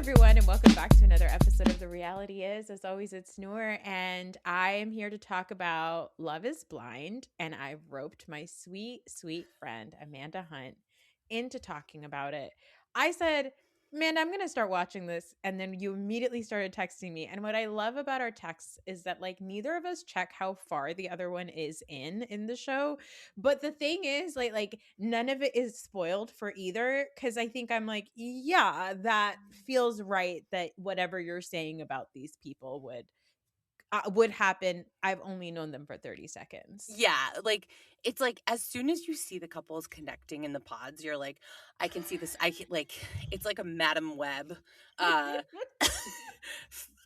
everyone, and welcome back to another episode of The Reality Is. As always, it's Noor, and I am here to talk about Love is Blind, and I've roped my sweet, sweet friend, Amanda Hunt, into talking about it. I said, Amanda, I'm going to start watching this, and then you immediately started texting me, and what I love about our texts is that, like, neither of us check how far the other one is in the show, but the thing is, like none of it is spoiled for either, because I think I'm like, yeah, that feels right, that whatever you're saying about these people would happen. I've only known them for 30 seconds. Yeah, like, it's like, as soon as you see the couples connecting in the pods, you're like, I can see this. I can, like, it's like a Madam Web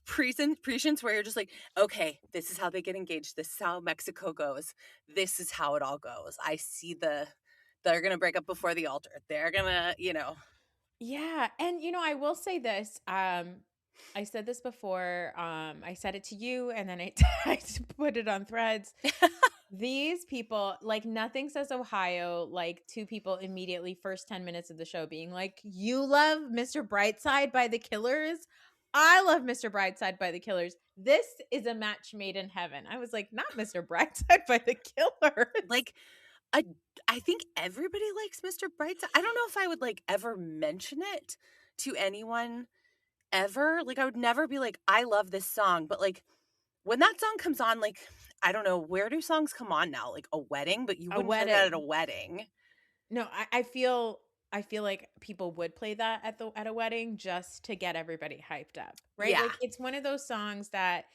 prescience where you're just like, okay, this is how they get engaged. This is how Mexico goes. This is how it all goes. I see they're going to break up before the altar. They're going to, Yeah, and I will say this. I said this before. I said it to you, and then I put it on Threads. These people, like, nothing says Ohio like two people immediately first 10 minutes of the show being like, you love Mr. Brightside by the Killers. I love Mr. Brightside by the Killers. This is a match made in heaven. I was like, not Mr. Brightside by the Killers. like, I think everybody likes Mr. Brightside. I don't know if I would, like, ever mention it to anyone ever. Like, I would never be like, I love this song. But, like, when that song comes on, like, I don't know, where do songs come on now? Like a wedding, but you wouldn't play that at a wedding. No, I feel like people would play that at a wedding just to get everybody hyped up, right? Yeah. Like, it's one of those songs that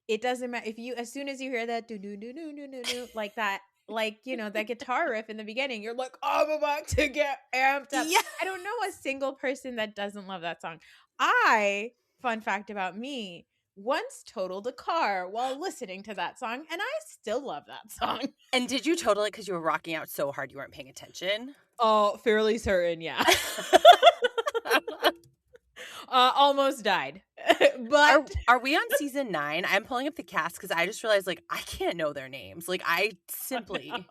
it doesn't matter if you, as soon as you hear that do do do do do do do like that, like, that guitar riff in the beginning, you're like, oh, I'm about to get amped up. Yeah. I don't know a single person that doesn't love that song. Fun fact about me, once totaled a car while listening to that song, and I still love that song. And did you total it because you were rocking out so hard you weren't paying attention? Oh, fairly certain, yeah. Almost died. But are we on season 9? I'm pulling up the cast because I just realized, like, I can't know their names. Like, I simply I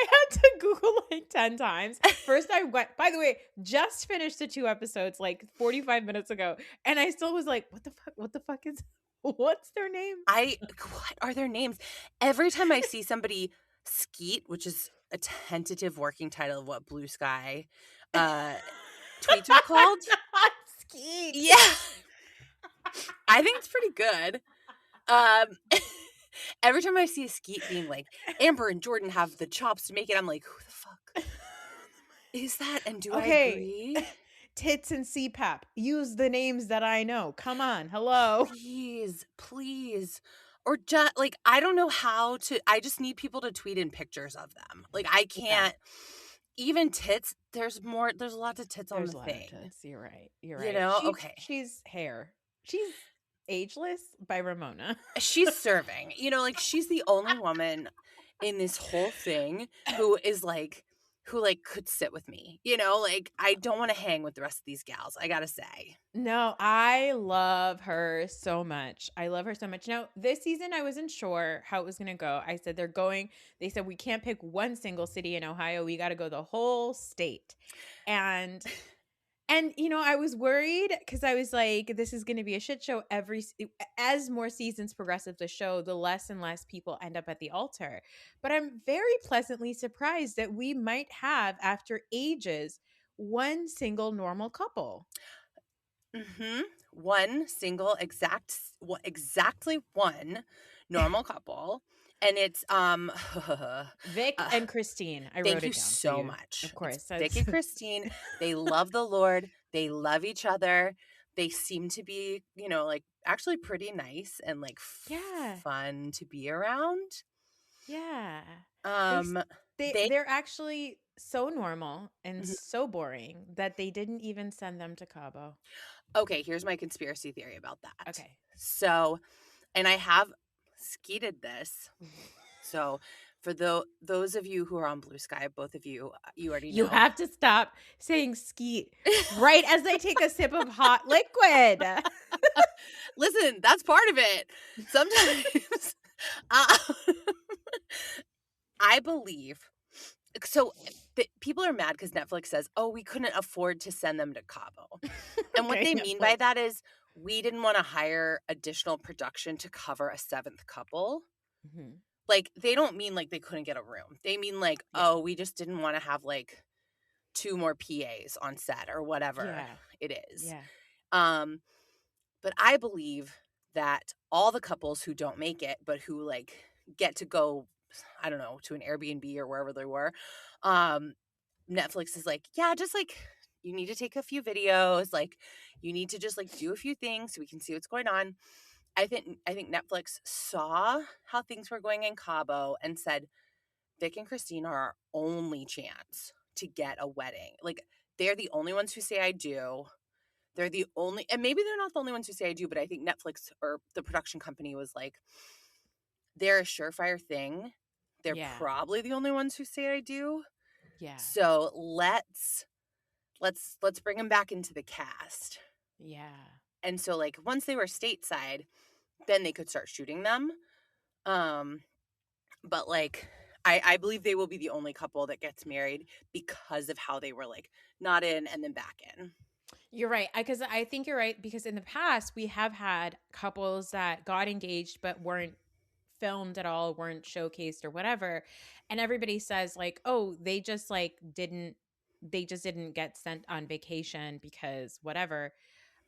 had to Google like 10 times. First I went, by the way, just finished the 2 episodes like 45 minutes ago, and I still was like, what the fuck is what's their name? What are their names? Every time I see somebody Skeet, which is a tentative working title of what Blue Sky tweets are called. Skeet. Yeah. I think it's pretty good. Every time I see a Skeet being like, Amber and Jordan have the chops to make it, I'm like, who the fuck is that? And do I agree? Tits and CPAP. Use the names that I know. Come on. Hello. Please. Or just, like, I don't know how to, I just need people to tweet in pictures of them. Like, I can't, even tits, there's a lot of tits on the thing. You're right. You know? Okay. She's hair. She's Ageless by Ramona. She's serving. Like, she's the only woman in this whole thing who could sit with me. Like, I don't want to hang with the rest of these gals, I gotta say. No, I love her so much. Now, this season, I wasn't sure how it was going to go. I said they said we can't pick one single city in Ohio. We got to go the whole state. And I was worried because I was like, this is going to be a shit show. As more seasons progress of the show, the less and less people end up at the altar. But I'm very pleasantly surprised that we might have, after ages, one single normal couple. One single exactly one normal couple. And it's Vic and Christine. I wrote it down. Thank you so much. Of course. Vic and Christine. They love the Lord. They love each other. They seem to be, like, actually pretty nice and, like, fun to be around. Yeah. They're actually so normal and so boring that they didn't even send them to Cabo. Okay, here's my conspiracy theory about that. Okay. So, and I have skeeted this. So, for those of you who are on Blue Sky, both of you, you already know. You have to stop saying skeet right as I take a sip of hot liquid. Listen, that's part of it. Sometimes I believe. So, people are mad because Netflix says, "Oh, we couldn't afford to send them to Cabo." And what Okay, they mean by Netflix. that is, we didn't wanna hire additional production to cover a 7th couple. Mhm. Like, they don't mean, like, they couldn't get a room. They mean, like, Yeah. "Oh, we just didn't wanna have, like, 2 more PAs on set," or whatever Yeah. it is. Yeah. Um, but I believe that all the couples who don't make it, but who, like, get to go, I don't know, to an Airbnb or wherever they were, um, Netflix is like, "Yeah, just, like, you need to take a few videos, like, you need to just, like, do a few things so we can see what's going on." I think Netflix saw how things were going in Cabo and said, "Vic and Christine are our only chance to get a wedding." Like, they're the only ones who say "I do." They're the only, and maybe they're not the only ones who say "I do," but I think Netflix or the production company was like, "They're a surefire thing. They're Yeah. probably the only ones who say "I do." Yeah. So let's bring them back into the cast. Yeah. And so, like, once they were stateside, then they could start shooting them. Um, but, like, I believe they will be the only couple that gets married because of how they were, like, not in and then back in. You're right. Because I think you're right because in the past we have had couples that got engaged but weren't filmed at all, weren't showcased or whatever. And everybody says like, "Oh, they just didn't get sent on vacation because whatever."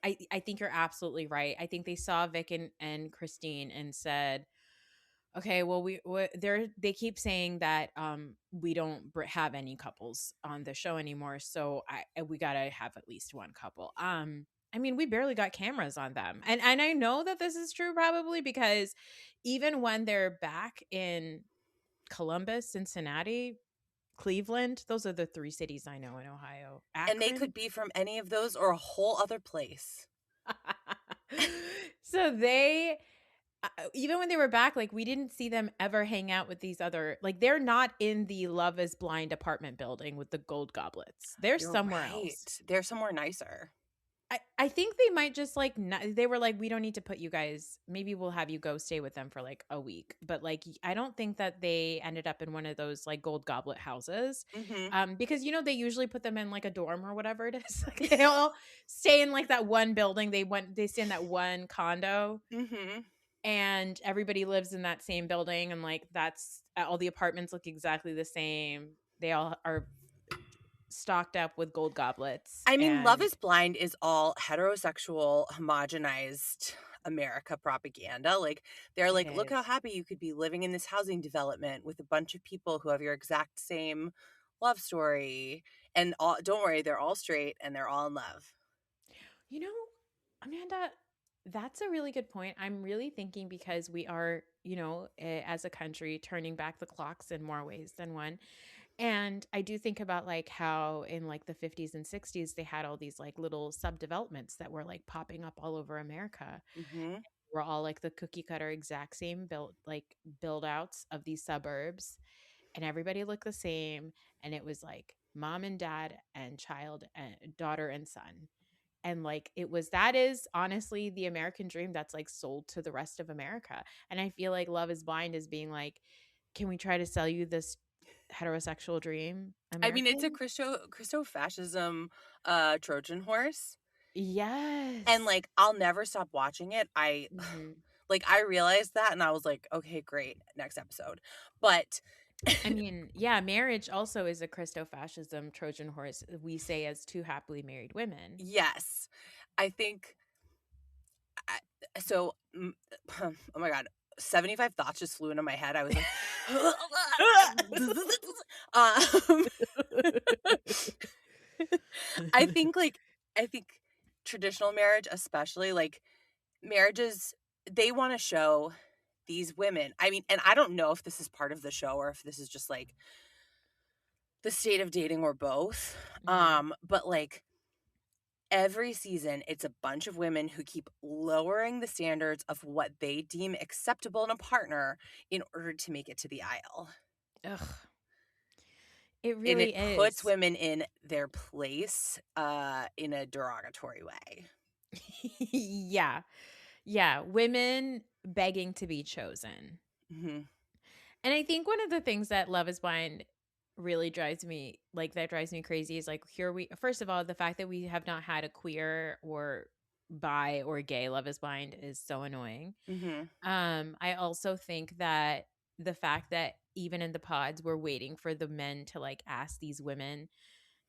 I think you're absolutely right. I think they saw Vic and Christine and said, okay, well, they keep saying that we don't have any couples on the show anymore, so we gotta have at least one couple. I mean, we barely got cameras on them, and I know that this is true probably because even when they're back in Columbus, Cincinnati, Cleveland, those are the three cities I know in Ohio. And they Akron. could be from any of those or a whole other place. So they even when they were back, like, we didn't see them ever hang out with these other like, they're not in the Love Is Blind apartment building with the gold goblets. They're You're somewhere else. right. They're somewhere nicer. I think they might just, like, not they were like, "We don't need to put you guys maybe we'll have you go stay with them for, like, a week." But, like, I don't think that they ended up in one of those, like, gold goblet houses, Mhm. because, they usually put them in, like, a dorm or whatever it is. Like, they all stay in, like, that one building. They stay in that one condo Mhm. and everybody lives in that same building and like that's all the apartments look exactly the same. They all are stocked up with gold goblets I mean, Love and Is Blind is all heterosexual, homogenized America propaganda. Like, they're it like, "Look how is. happy you could be living in this housing development with a bunch of people who have your exact same love story." And all, don't worry, they're all straight and they're all in love. You know, Amanda, that's a really good point. I'm really thinking because we are, as a country turning back the clocks in more ways than one. And I do think about like how in like the 50s and 60s they had all these like little subdevelopments that were like popping up all over America. Mhm. We're all like the cookie cutter exact same build outs of these suburbs and everybody looked the same and it was like mom and dad and child and daughter and son and like it was that is honestly the American dream that's like sold to the rest of America. And I feel like Love Is Blind is being like, can we try to sell you this heterosexual dream, I mean, it's a American? Christo-fascism, Trojan horse, and, Yes. like, I'll never stop watching it. Mhm. Like, I realized that, and I was like, "Okay, great, next episode." But I mean, yeah, marriage also is a Christo-fascism Trojan horse, we say as two happily married women. yes, I think I so, oh my god, 75 thoughts just flew into my head. I was like, um, I think, like, I think traditional marriage, especially, like, marriages, they wanna show these women, I mean, and I don't know if this is part of the show or if this is just, like, the state of dating or both, Mhm. but, like, every season, it's a bunch of women who keep lowering the standards of what they deem acceptable in a partner in order to make it to the aisle. Ugh, it And really it puts is. women in their place, in a derogatory way. Yeah. Yeah, women begging to be chosen. Mhm. And I think one of the things that Love Is Blind really drives me crazy is like first of all, the fact that we have not had a queer or bi or gay Love is Blind is so annoying. Mm-hmm. I also think that the fact that even in the pods we're waiting for the men to like ask these women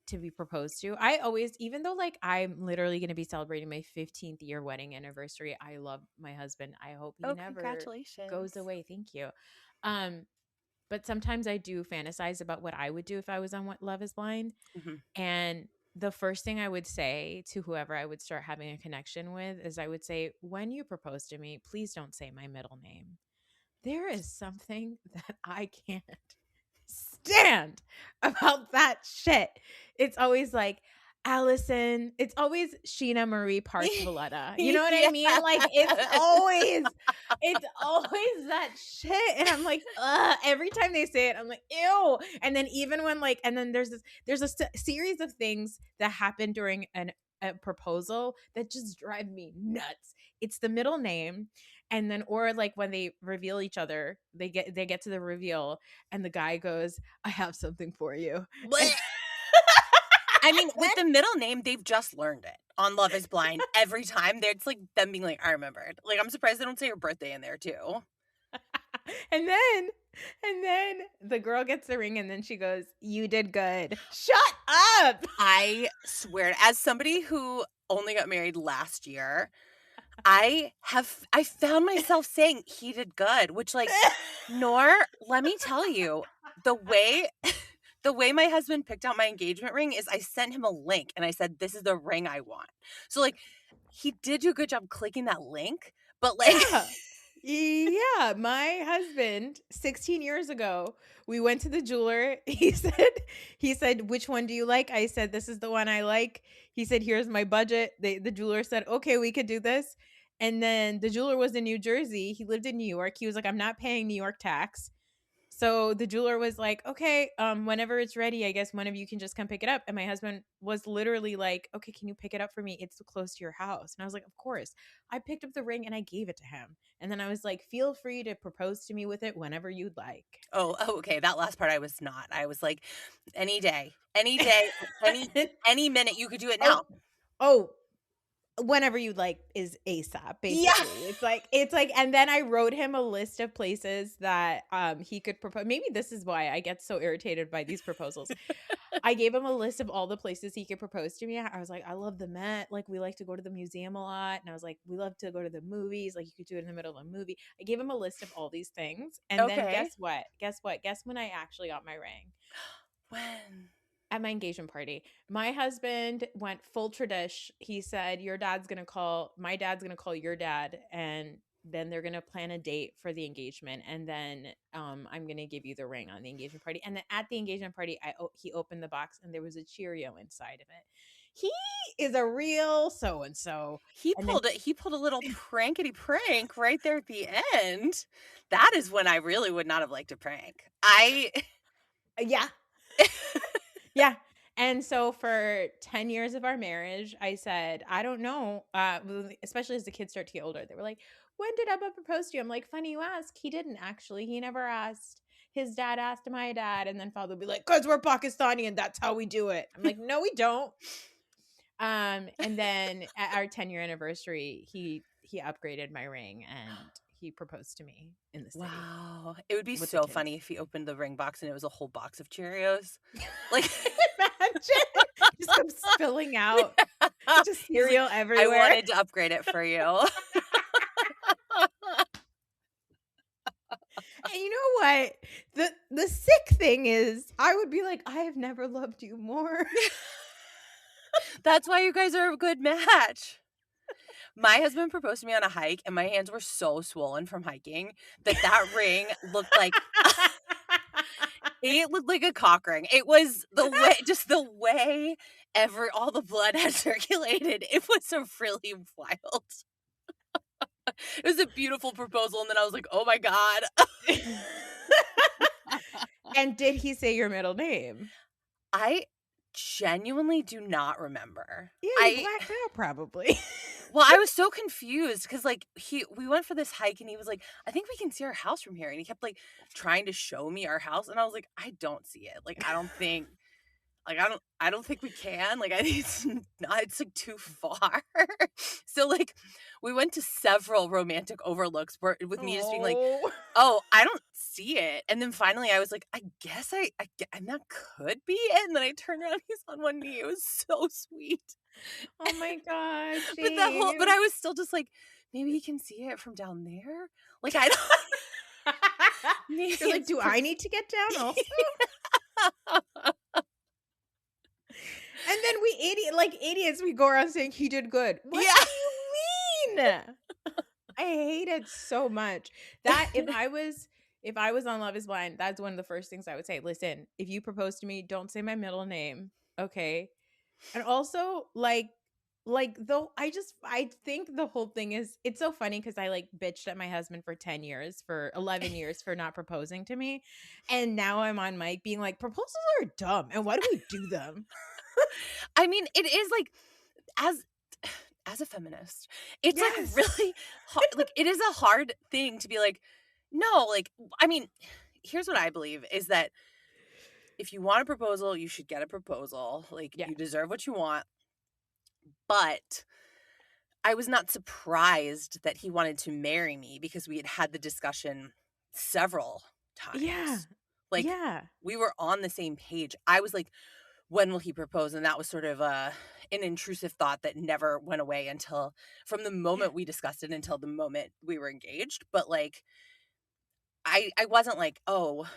to be proposed to. I always, even though like I'm literally going to be celebrating my 15th year wedding anniversary, I love my husband. I hope he Oh, never congratulations. goes away. Thank you. Um but sometimes I do fantasize about what I would do if I was on Love is Blind. Mm-hmm. And the first thing I would say to whoever I would start having a connection with is I would say, when you propose to me, please don't say my middle name. There is something that I can't stand about that shit. It's always like Allison. It's always Sheena Marie Parts Valletta. You know what I mean? Yeah. Like it's always that shit. And I'm like, ugh. Every time they say it, I'm like, ew. And then even when like, and then there's a series of things that happen during a proposal that just drive me nuts. It's the middle name, and then or like when they reveal each other, they get to the reveal, and the guy goes, I have something for you. And I mean, with the middle name, they've just learned it on Love is Blind. Every time, it's like them being like, I remembered. Like, I'm surprised they don't say your birthday in there, too. and then the girl gets the ring, and then she goes, you did good. Shut up. I swear, as somebody who only got married last year, I found myself saying he did good, which like, Nor, let me tell you, the way my husband picked out my engagement ring is I sent him a link and I said, this is the ring I want. So like, he did do a good job clicking that link, but like, Yeah. Yeah, my husband 16 years ago, we went to the jeweler. He said, which one do you like? I said, this is the one I like. He said, here's my budget. The jeweler said, okay, we could do this. And then the jeweler was in New Jersey. He lived in New York. He was like, I'm not paying New York tax. So the jeweler was like, okay, whenever it's ready, I guess one of you can just come pick it up. And my husband was literally like, okay, can you pick it up for me? It's close to your house. And I was like, of course. I picked up the ring and I gave it to him. And then I was like, feel free to propose to me with it whenever you'd like. oh, okay, that last part I was not. I was like, any day, any any minute, you could do it now. Oh, whenever you like is ASAP, Yeah. basically. It's like, and then I wrote him a list of places that he could propose. Maybe this is why I get so irritated by these proposals. I gave him a list of all the places he could propose to me. I was like, I love the Met. Like, we like to go to the museum a lot. And I was like, we love to go to the movies. Like, you could do it in the middle of a movie. I gave him a list of all these things. And then Okay. guess what? Guess when I actually got my ring? When? At my engagement party. My husband went full tradish. He said, my dad's going to call your dad, and then they're going to plan a date for the engagement. And then I'm going to give you the ring on the engagement party. And then at the engagement party, he opened the box and there was a Cheerio inside of it. He is a real so-and-so. He And then pulled a little prankety prank right there at the end. That is when I really would not have liked a prank. yeah. Yeah. And so for 10 years of our marriage, I said, I don't know, especially as the kids start to get older. They were like, when did Abba propose to you? I'm like, funny you ask. He didn't actually. He never asked. His dad asked my dad, and then father would be like, because we're Pakistani and that's how we do it. I'm like, no, we don't. And then at our 10-year anniversary, he upgraded my ring and he proposed to me in the city. Wow. It would be with the so kids. funny if he opened the ring box and it was a whole box of Cheerios. Like, imagine just come spilling out, just he's like, cereal I everywhere. wanted to upgrade it for you. And you know what? The sick thing is, I would be like, I have never loved you more. That's why you guys are a good match. My husband proposed to me on a hike, and my hands were so swollen from hiking that ring looked like it looked like a cock ring. It was the way all the blood had circulated. It was a really wild. It was a beautiful proposal, and then I was like, oh my God. And did he say your middle name? I genuinely do not remember. Yeah, you blacked out probably. Well, I was so confused because like we went for this hike and he was like, I think we can see our house from here. And he kept like trying to show me our house. And I was like, I don't see it. Like, I don't think we can. Like, I think it's not, it's like too far. So like we went to several romantic overlooks with me just being like, Oh. oh, I don't see it. And then finally I was like, I guess and that could be it. And then I turned around, he's on one knee. It was so sweet. Oh my god, But I James. was still just like, maybe he can see it from down there. Like I don't maybe You're like, it's do I need to get down also? And then like idiots, we go around saying he did good. What Yeah. do you mean? I hate it so much. That if I was on Love is Blind, that's one of the first things I would say. Listen, if you propose to me, don't say my middle name. Okay. And also though I think the whole thing is it's so funny because I like bitched at my husband for 10 years, for 11 years for not proposing to me. And now I'm on mic being like, proposals are dumb. And why do we do them? I mean, it is like as a feminist, it's like Yes. really hard. Like it is a hard thing to be like, no, like I mean, here's what I believe is that if you want a proposal, you should get a proposal. Like Yeah. you deserve what you want. But I was not surprised that he wanted to marry me because we had had the discussion several Yeah. times. Like Yeah. we were on the same page. I was like, when will he propose? And that was sort of an intrusive thought that never went away until from the moment we discussed it until the moment we were engaged. But like I wasn't like, oh,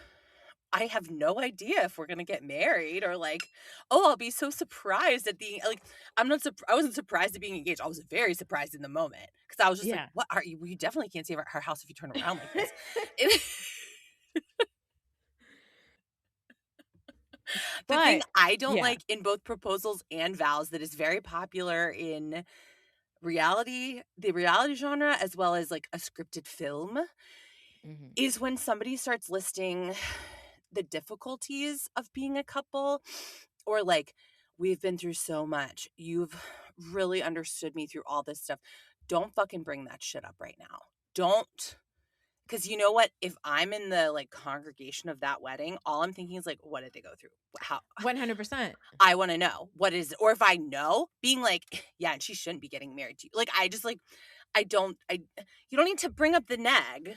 I have no idea if we're gonna get married or like, oh, I'll be so surprised at being like, I wasn't surprised at being engaged. I was very surprised in the moment because I was just like, Yeah. what are you? We definitely can't see our house if you turn around like this. It- the thing But I don't yeah. like in both proposals and vows that is very popular in the reality genre, as well as like a scripted film, Mhm. is when somebody starts listing the difficulties of being a couple or like we've been through so much. You've really understood me through all this stuff. Don't fucking bring that shit up right now. Don't. Because you know what? If I'm in the like congregation of that wedding, all I'm thinking is like, what did they go through? How 100%. I want to know what is, or if I know, being like, yeah, and she shouldn't be getting married to you. Like, I just like, you don't need to bring up the nag.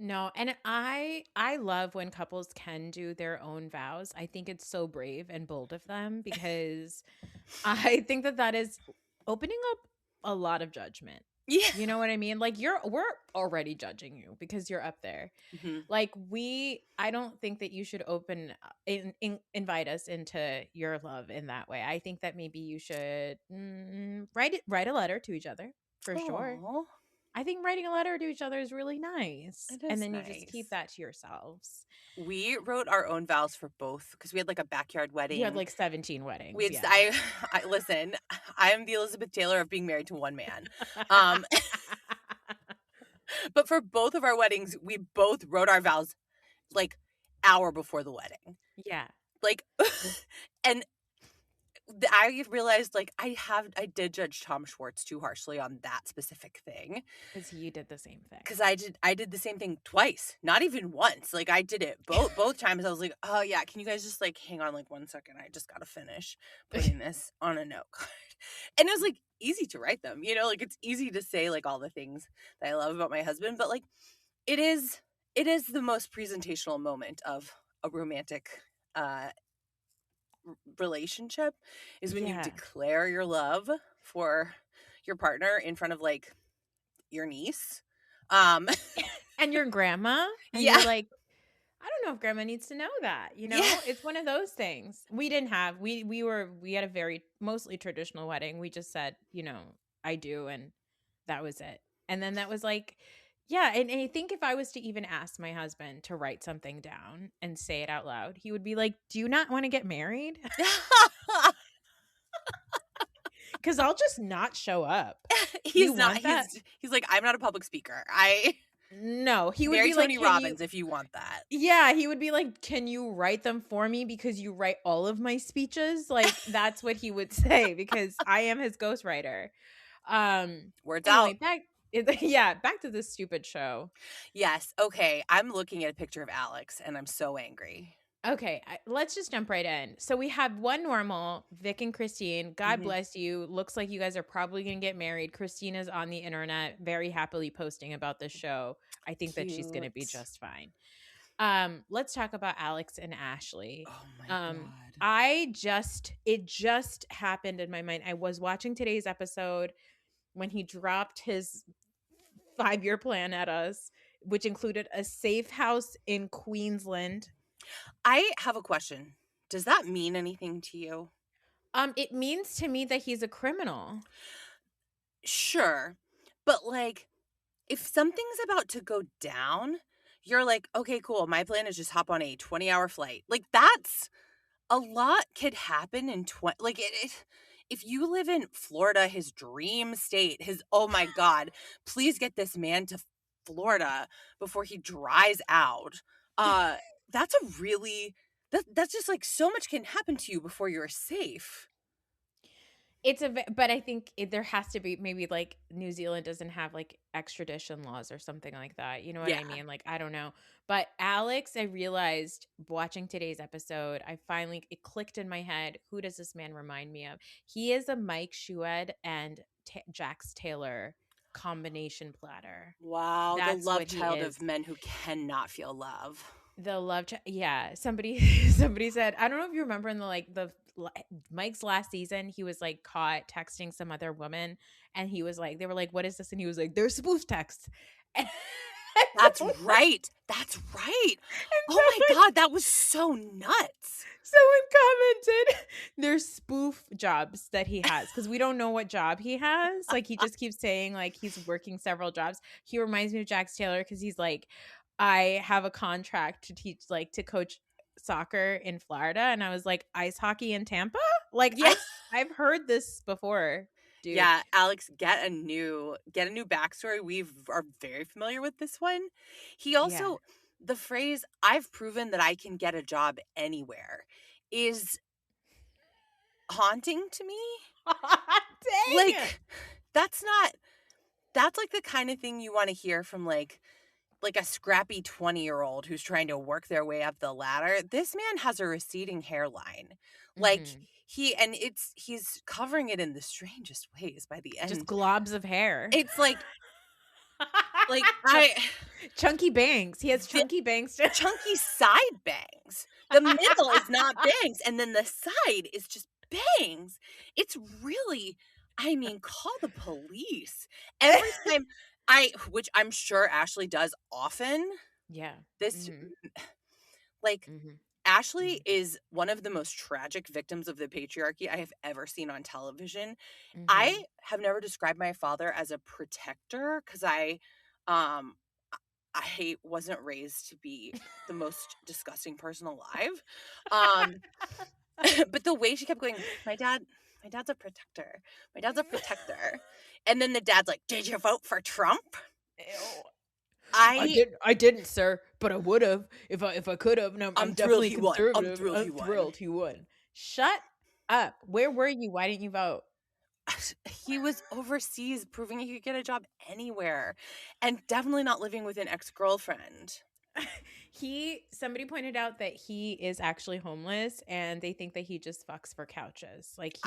No, and I love when couples can do their own vows. I think it's so brave and bold of them because I think that is opening up a lot of judgment. Yeah. You know what I mean? Like we're already judging you because you're up there. Mhm. Like I don't think that you should invite us into your love in that way. I think that maybe you should write a letter to each other for sure. Aw, I think writing a letter to each other is really nice. it And is then you just keep nice. that to yourselves. We wrote our own vows for both because we had like a backyard You had wedding. like 17 We weddings. had, Yeah. I listen, I am the Elizabeth Taylor of being married to one man. Um, but for both of our weddings, we both wrote our vows like hour before the wedding. Yeah. Like, and I realized like I did judge Tom Schwartz too harshly on that specific thing Because you did the same thing. because I did the same thing twice, not even once. Like I did it both times. I was like, oh yeah, can you guys just like hang on like 1 second? I just gotta finish putting this on a note card. And it was like easy to write them, you know, like it's easy to say like all the things that I love about my husband, but like it is the most presentational moment of a romantic relationship is when you Yeah. declare your love for your partner in front of like your niece. And your grandma. And Yeah. you're like, I don't know if grandma needs to know that. You know, Yeah. it's one of those things. We didn't have, we had a very mostly traditional wedding. We just said, you know, I do. And that was it. And then that was like, yeah. And I think if I was to even ask my husband to write something down and say it out loud, he would be like, do you not want to get married? Because I'll just not show up. He's not want that? he's like, I'm not a public speaker. No, he would Marry be like, Tony "Can Robbins if you want that. yeah, he would be like, can you write them for me because you write all of my speeches? Like, that's what he would say because I am his ghostwriter. Words Anyway, out. back yeah, back to this stupid show. Yes. Okay. I'm looking at a picture of Alex and I'm so angry. Okay, let's just jump right in. So we have one normal, Vic and Christine. God Mhm. bless you. Looks like you guys are probably going to get married. Christine is on the internet very happily posting about this show. I think that she's going to be Cute. just fine. Let's talk about Alex and Ashley. Oh my Um God. it just happened in my mind. I was watching today's episode when he dropped his 5-year plan at us, which included a safe house in Queensland. I have a question. Does that mean anything to you? It means to me that he's a criminal. Sure. But like, if something's about to go down, you're like, okay, cool. My plan is just hop on a 20-hour flight. Like, that's a lot could happen in 20. Like, if you live in Florida, his dream state, oh my God, please get this man to Florida before he dries out. Uh, that's a really, that's just like so much can happen to you before you're safe. But I think there has to be maybe like New Zealand doesn't have like extradition laws or something like that. You know what Yeah. I mean? Like, I don't know. But Alex, I realized watching today's episode, it clicked in my head. Who does this man remind me of? He is a Mike Shued and Jax Taylor combination platter. Wow, the That's love what he child is. of men who cannot feel love. Yeah, somebody somebody said, I don't know if you remember in Mike's last season, he was like caught texting some other woman, and he was like, they were like, what is this? And he was like, they're spoof texts. And That's right. That's right. Oh my someone, God, that was so nuts. someone commented, there's spoof jobs that he has, because we don't know what job he has. Like, he just keeps saying like he's working several jobs. He reminds me of Jax Taylor because he's like, I have a contract to teach, like, to coach soccer in Florida. And I was like, ice hockey in Tampa? Like, Yeah. I've heard this before, dude. Yeah, Alex, get a new backstory. We are very familiar with this one. He Yeah. also the phrase "I've proven that I can get a job anywhere" is haunting to me. Dang it. Like that's like the kind of thing you want to hear from like a scrappy 20-year-old who's trying to work their way up the ladder. This man has a receding hairline. Like Mhm. he's covering it in the strangest ways by the Just end. globs of hair. It's like I Chunky bangs. He has the chunky bangs. chunky side bangs. The middle is not bangs and then the side is just bangs. It's really I mean, call the police. Every time which I'm sure Ashley does often, Yeah. this Mhm. like Mhm. Ashley Mhm. is one of the most tragic victims of the patriarchy I have ever seen on television. I Mhm. have never described my father as a protector because um I wasn't raised to be the most disgusting person alive. Um but the way she kept going, my dad's a protector. My dad's a protector. And then the dad's like, "Did you vote for Trump?" Ew. I I didn't, sir, but I would have if I could have. No, I'm I'm thrilled definitely he won. I'm conservative. thrilled he I'm won. thrilled he won. Shut up. Where were you? Why didn't you vote? He was overseas proving he could get a job anywhere and definitely not living with an ex-girlfriend. Somebody pointed out that he is actually homeless, and they think that he just fucks for couches. Like,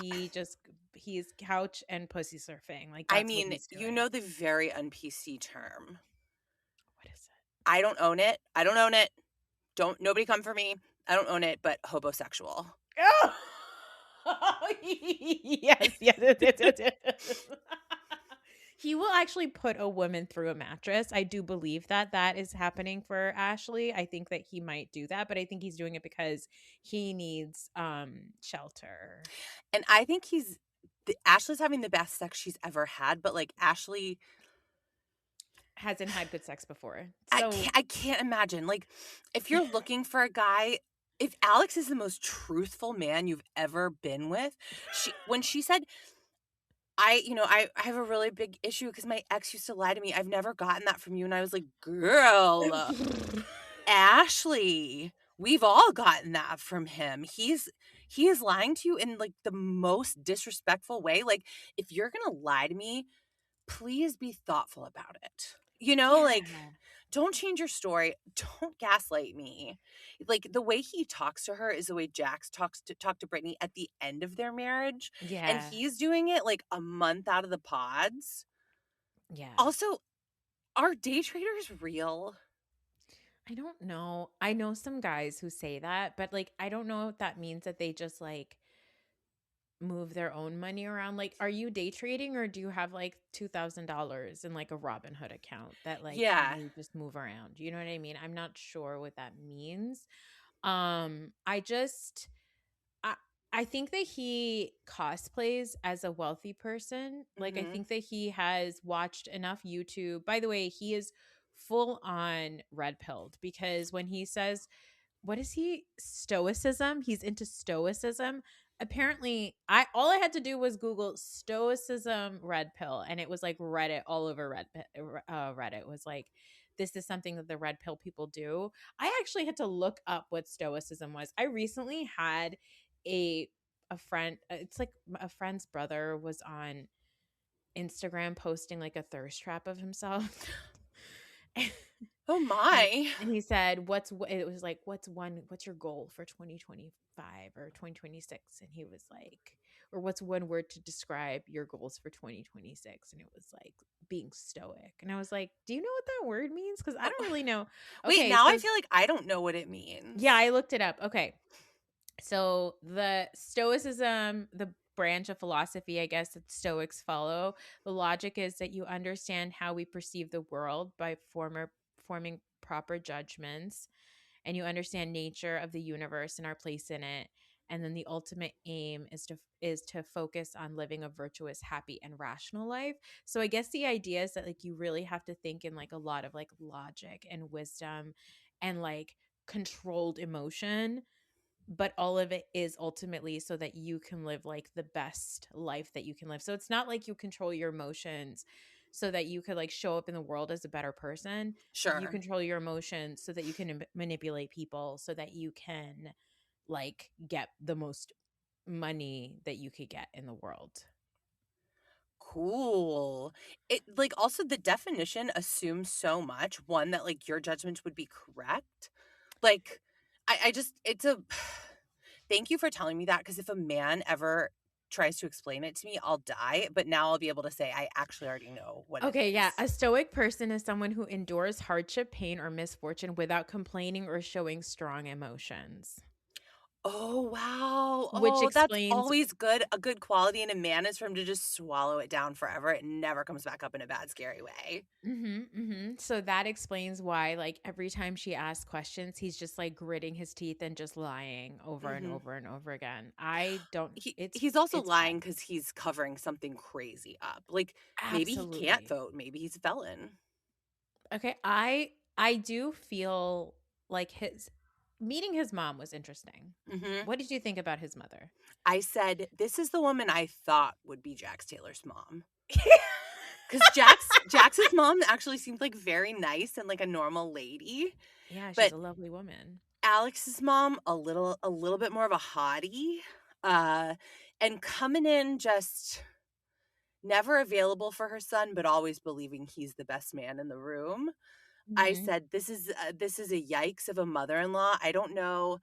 he's couch and pussy surfing. Like, I that's what mean, he's you doing. know the very un-PC term. What is I don't own it. I don't own it. Don't nobody come for me. I don't own it, but hobosexual. it? Yes, yes, yes, yes, yes, yes. He will actually put a woman through a mattress. I do believe that that is happening for Ashley. I think that he might do that, but I think he's doing it because he needs shelter. And I think Ashley's having the best sex she's ever had, but like Ashley Hasn't had good sex before. I So can't I can't imagine. Like if you're looking for a guy if Alex is the most truthful man you've ever been with, when she said I have a really big issue because my ex used to lie to me. I've never gotten that from you. And I was like, girl, Ashley, we've all gotten that from him. he is lying to you in, like, the most disrespectful way. Like, if you're gonna lie to me, please be thoughtful about it. You know, Yeah. like, don't change your story. Don't gaslight me. Like, the way he talks to her is the way Jax talk to Brittany at the end of their marriage, and Yeah. he's doing it, like, a month out of the pods. Yeah. Also, are day traders real? I don't know. I know some guys who say that, but like I don't know if that means that they just like move their own money around. Like, are you day trading or do you have like $2,000 in like a Robinhood account that like Yeah. you just move around? You know what I mean? I'm not sure what that means. I just I I think that he cosplays as a wealthy person. Like I Mhm. think that he has watched enough YouTube. By the way, he is full on red pilled because when he says what is he stoicism, he's into stoicism. Apparently I all I had to do was google stoicism red pill and it was like Reddit all over Reddit was like this is something that the red pill people do. I actually had to look up what stoicism was. I recently had a a friend, it's like a friend's brother was on Instagram posting like a thirst trap of himself. Oh And my. and he said, it was like, what's your goal for 2025 or 2026? And he was like, or what's one word to describe your goals for 2026? And it was like being stoic. And I was like, do you know what that word means? Because I Oh, don't really know. wait, Okay, now I so feel like I don't know what it yeah, means. I looked it up. Okay. So the stoicism, the branch of philosophy, I guess, that stoics follow, the logic is that you understand how we perceive the world by forming proper judgments, and you understand nature of the universe and our place in it. And then the ultimate aim is to focus on living a virtuous, happy, and rational life. So I guess the idea is that like you really have to think in like a lot of like logic and wisdom and like controlled emotion, but all of it is ultimately so that you can live like the best life that you can live. So it's not like you control your emotions so that you could like show up in the world as a better person. You Sure. control your emotions so that you can manipulate people so that you can like get the most money that you could get in the world. Cool. It like also the definition assumes so much. One, that like your judgment would be correct. Like, I just it's a thank you for telling me that because if a man ever tries to explain it to me, I'll die. But now I'll be able to say I actually already know what it Okay, yeah. is. A stoic person is someone who endures hardship, pain, or misfortune without complaining or showing strong emotions, Oh wow. which Oh, that's explains. always good. A good quality in a man is for him to just swallow it down forever. It never comes back up in a bad, scary way. Mhm, mhm. So that explains why, like, every time she asks questions, he's just like gritting his teeth and just lying over and Hmm. over and over again. I don't. He's also It's lying bad. because he's covering something crazy up. Like, maybe he can't Absolutely. vote, maybe he's a felon. Okay, I do feel like his meeting his mom was interesting. Mhm. What did you think about his mother? I said, "This is the woman I thought would be Jax Taylor's mom." 'Cause Jax's mom actually seemed, like, very nice and like a normal lady, Yeah, she's but a lovely woman. Alex's mom, a little bit more of a hottie, uh, and coming in just never available for her son, but always believing he's the best man in the room. I Mhm. said, this is a yikes of a mother-in-law." I don't know,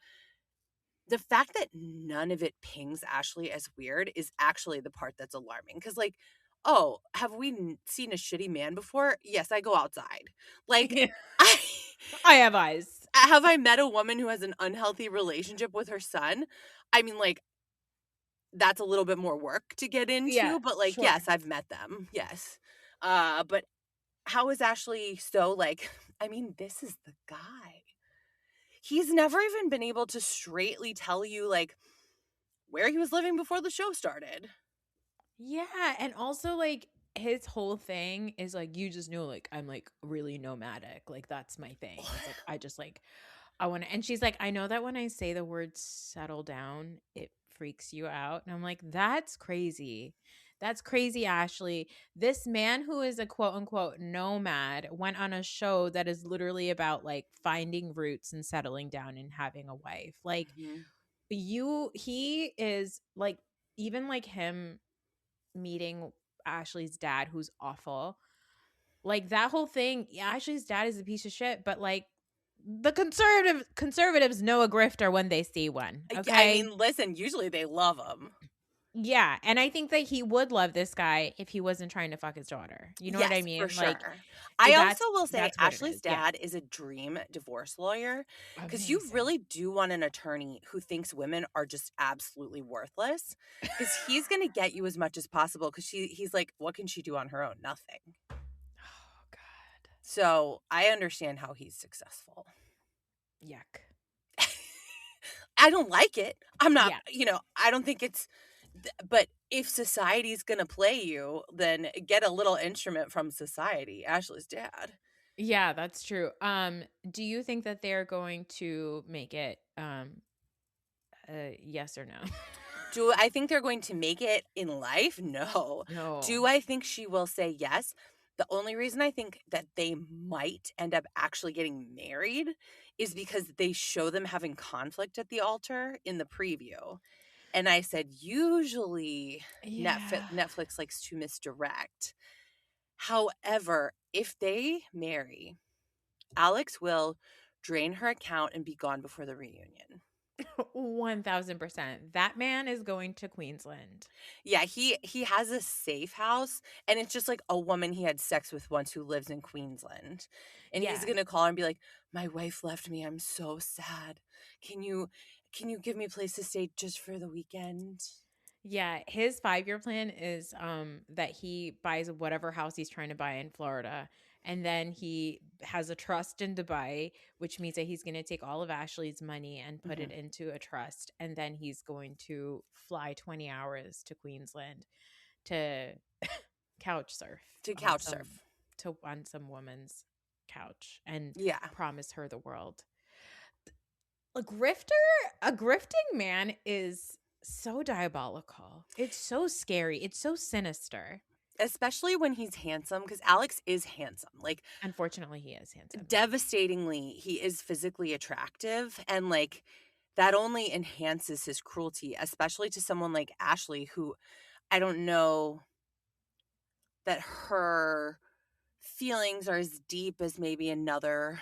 the fact that none of it pings Ashley as weird is actually the part that's alarming. Because, like, "Oh, have we seen a shitty man before? Yes, I go outside." Like, I I have eyes. have I met a woman who has an unhealthy relationship with her son? I mean, like, that's a little bit more work to get Yeah, into, but, like, yes, sure. I've met them, yes. But how is Ashley so, like I mean, this is the guy. He's never even been able to straightly tell you, like, where he was living before the show started. Yeah, and also like his whole thing is like you just know like I'm like really nomadic. Like that's my thing. It's like I just like I want to, and she's like, I know that when I say the word settle down, it freaks you out. And I'm like, that's crazy. That's crazy, Ashley. This man who is a quote unquote nomad went on a show that is literally about like finding roots and settling down and having a wife. Like, Mhm. he is like, even like him meeting Ashley's dad, who's awful. Like that whole thing, yeah, Ashley's dad is a piece of shit, but like the conservatives know a grifter when they see one. I Okay. mean, listen, usually they love them. Yeah. And I think that he would love this guy if he wasn't trying to fuck his daughter. You know what I Yes, for mean? Like sure. I also that's will say that's what it Ashley's is. Yeah. dad is a dream divorce lawyer because you Amazing. really do want an attorney who thinks women are just absolutely worthless because he's going to get you as much as possible because he's like, what can she do on her own? Nothing. Oh God. So I understand how he's successful. Yuck. I don't like it. I'm not, Yeah. I don't think it's, but if society's going to play you, then get a little instrument from society. Ashley's dad. Yeah, that's true. Do you think that they're going to make it yes or no? Do I think they're going to make it in life? No. Do No. I think she will say yes? The only reason I think that they might end up actually getting married is because they show them having conflict at the altar in the preview. And I said, usually Yeah. Netflix likes to misdirect. However, if they marry, Alex will drain her account and be gone before the reunion. 1000%. That man is going to Queensland. Yeah, he has a safe house, and it's just like a woman he had sex with once who lives in Queensland. And he's Yeah. gonna call her and be like, "My wife left me. I'm so sad. Can you give me a place to stay just for the weekend?" Yeah, his 5-year plan is that he buys whatever house he's trying to buy in Florida, and then he has a trust in Dubai, which means that he's going to take all of Ashley's money and put it Mhm. into a trust, and then he's going to fly 20 hours to Queensland to couch surf To on couch some surf. woman's couch and Yeah. promise her the world. A grifting man is so diabolical. It's so scary. It's so sinister. Especially when he's handsome, because Alex is handsome. Like, Unfortunately, he is handsome. devastatingly, he is physically attractive, and like that only enhances his cruelty, especially to someone like Ashley, who I don't know that her feelings are as deep as maybe another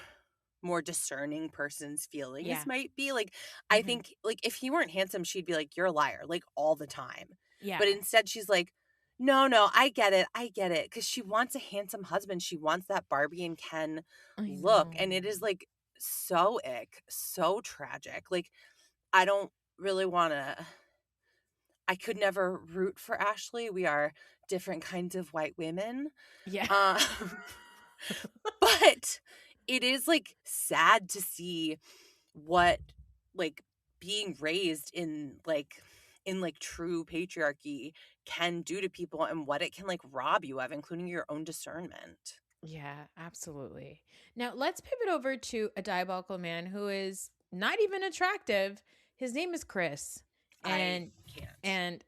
more discerning person's feelings Yeah. might be. Like, I Mhm. think, like, if he weren't handsome, she'd be like, "You're a liar," like, all the time. But Yeah. instead, she's like, "No, no, I get it. I get it." Because she wants a handsome husband. She wants that Barbie and Ken I look. know. And it is like so ick, so tragic. Like, I don't really want to, I could never root for Ashley. We are different kinds of white women. Yeah. Um, but it is like sad to see what like being raised in true patriarchy can do to people and what it can like rob you of, including your own discernment. Yeah, absolutely. Now, let's pivot over to a diabolical man who is not even attractive. His name is Chris. I And can't. and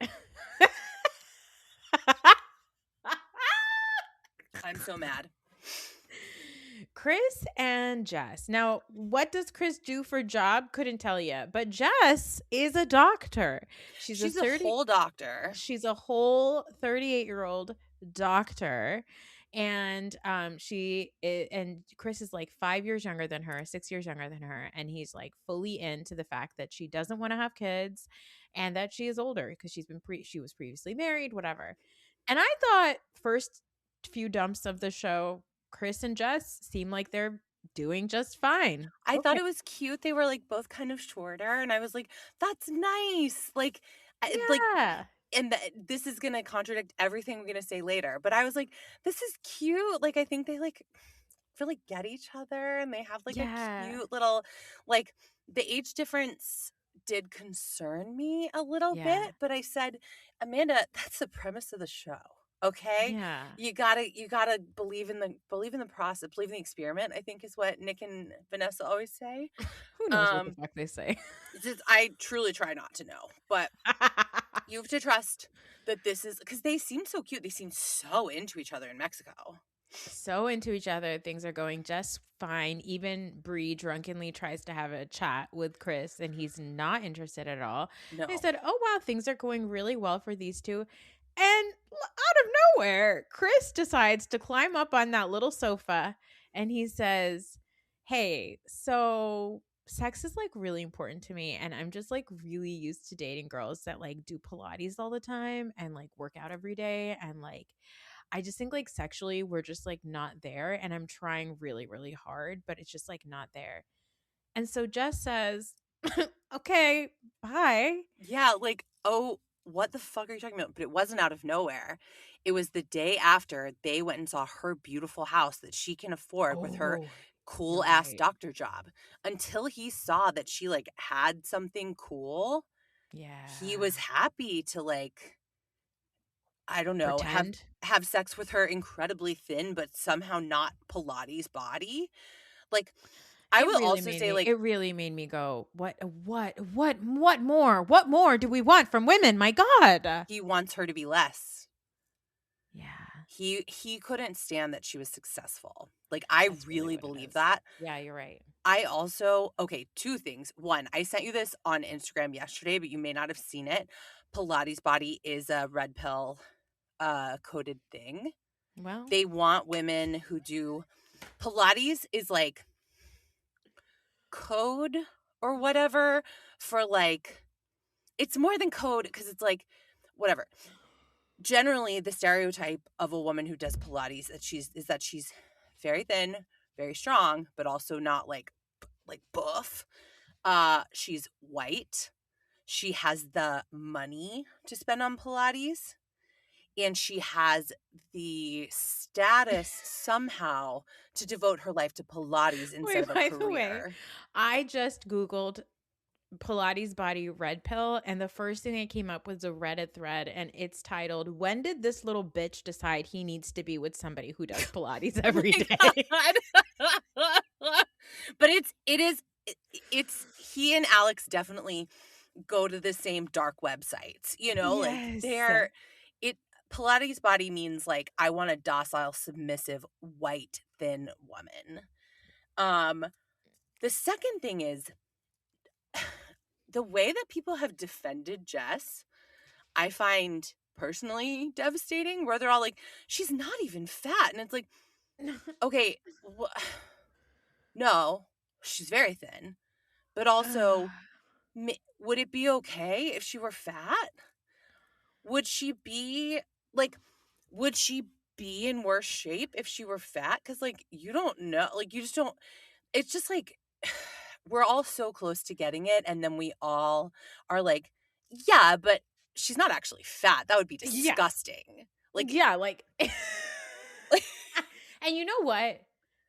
I'm so mad. Chris and Jess. Now, what does Chris do for job? Couldn't tell you. But Jess is a doctor. She's a She's a 30 whole doctor. she's a whole 38-year-old doctor. And and Chris is like 5 years younger than her, 6 years younger than her, and he's like fully into the fact that she doesn't want to have kids and that she is older because she was previously married, whatever. And I thought first few dumps of the show, Chris and Jess seem like they're doing just fine. I thought Okay. it was cute. They were like both kind of shorter, and I was like, "That's nice." Like, Yeah. and this is gonna contradict everything I'm gonna say later, but I was like, "This is cute." Like, I think they like really get each other, and they have like a Yeah. cute little like the age difference did concern me a little Yeah. bit, but I said, "Amanda, that's the premise of the show." Okay? Yeah. You gotta believe in the process, believe in the experiment, I think is what Nick and Vanessa always say. Who knows what the Um, fuck they say? I truly try not to know, but you have to trust that this is because they seem so cute. They seem so into each other in Mexico. so into each other. Things are going just fine. Even Bree drunkenly tries to have a chat with Chris, and he's not interested at all. They No. said, "Oh wow, things are going really well for these two." And out of nowhere, Chris decides to climb up on that little sofa, and he says, "Hey, so sex is like really important to me, and I'm just like really used to dating girls that like do Pilates all the time and like work out every day, and like I just think like sexually we're just like not there, and I'm trying really really hard, but it's just like not there." And so Jess says, "Okay, bye." Yeah, like, oh, what the fuck are you talking about? But it wasn't out of nowhere. It was the day after they went and saw her beautiful house that she can afford with her Oh, cool you're ass right. doctor job. Until he saw that she like had something cool, he Yeah. was happy to like, I don't know, Pretend. have sex with her incredibly thin but somehow not Pilates body. Like, I will also say like It really made me go, what more? What more do we want from women? My God. he wants her to be less. Yeah, He couldn't stand that she was successful. Like, I that's really really what it believe is. that. Yeah, you're right. I also okay, 2 things. 1, I sent you this on Instagram yesterday, but you may not have seen it. Pilates Body is a red pill, coded thing. Well, They want women who do Pilates is like code or whatever for, like it's more than code because it's like whatever. Generally, the stereotype of a woman who does Pilates that she's very thin, very strong, but also not like buff. She's white. She has the money to spend on Pilates, and she has the status somehow to devote her life to Pilates instead of wait, a by the way, career. I just Googled Pilates body red pill, and the first thing that came up was a Reddit thread, and it's titled, "When did this little bitch decide he needs to be with somebody who does Pilates Oh every my day?" god. But it's he and Alex definitely go to the same dark websites, like Yes. it Pilates body means like I want a docile, submissive, white, thin woman. Um, the second thing is the way that people have defended Jess, I find personally devastating, where they're all like, she's not even fat. And it's like, okay, no, she's very thin. But also, would it be okay if she were fat? Would she be like, would she be in worse shape if she were fat? Because, like, you don't know. Like, you just don't. It's just like, we're all so close to getting it. And then we all are like, yeah, but she's not actually fat. That would be Yeah. disgusting. Like, Yeah, like and you know what?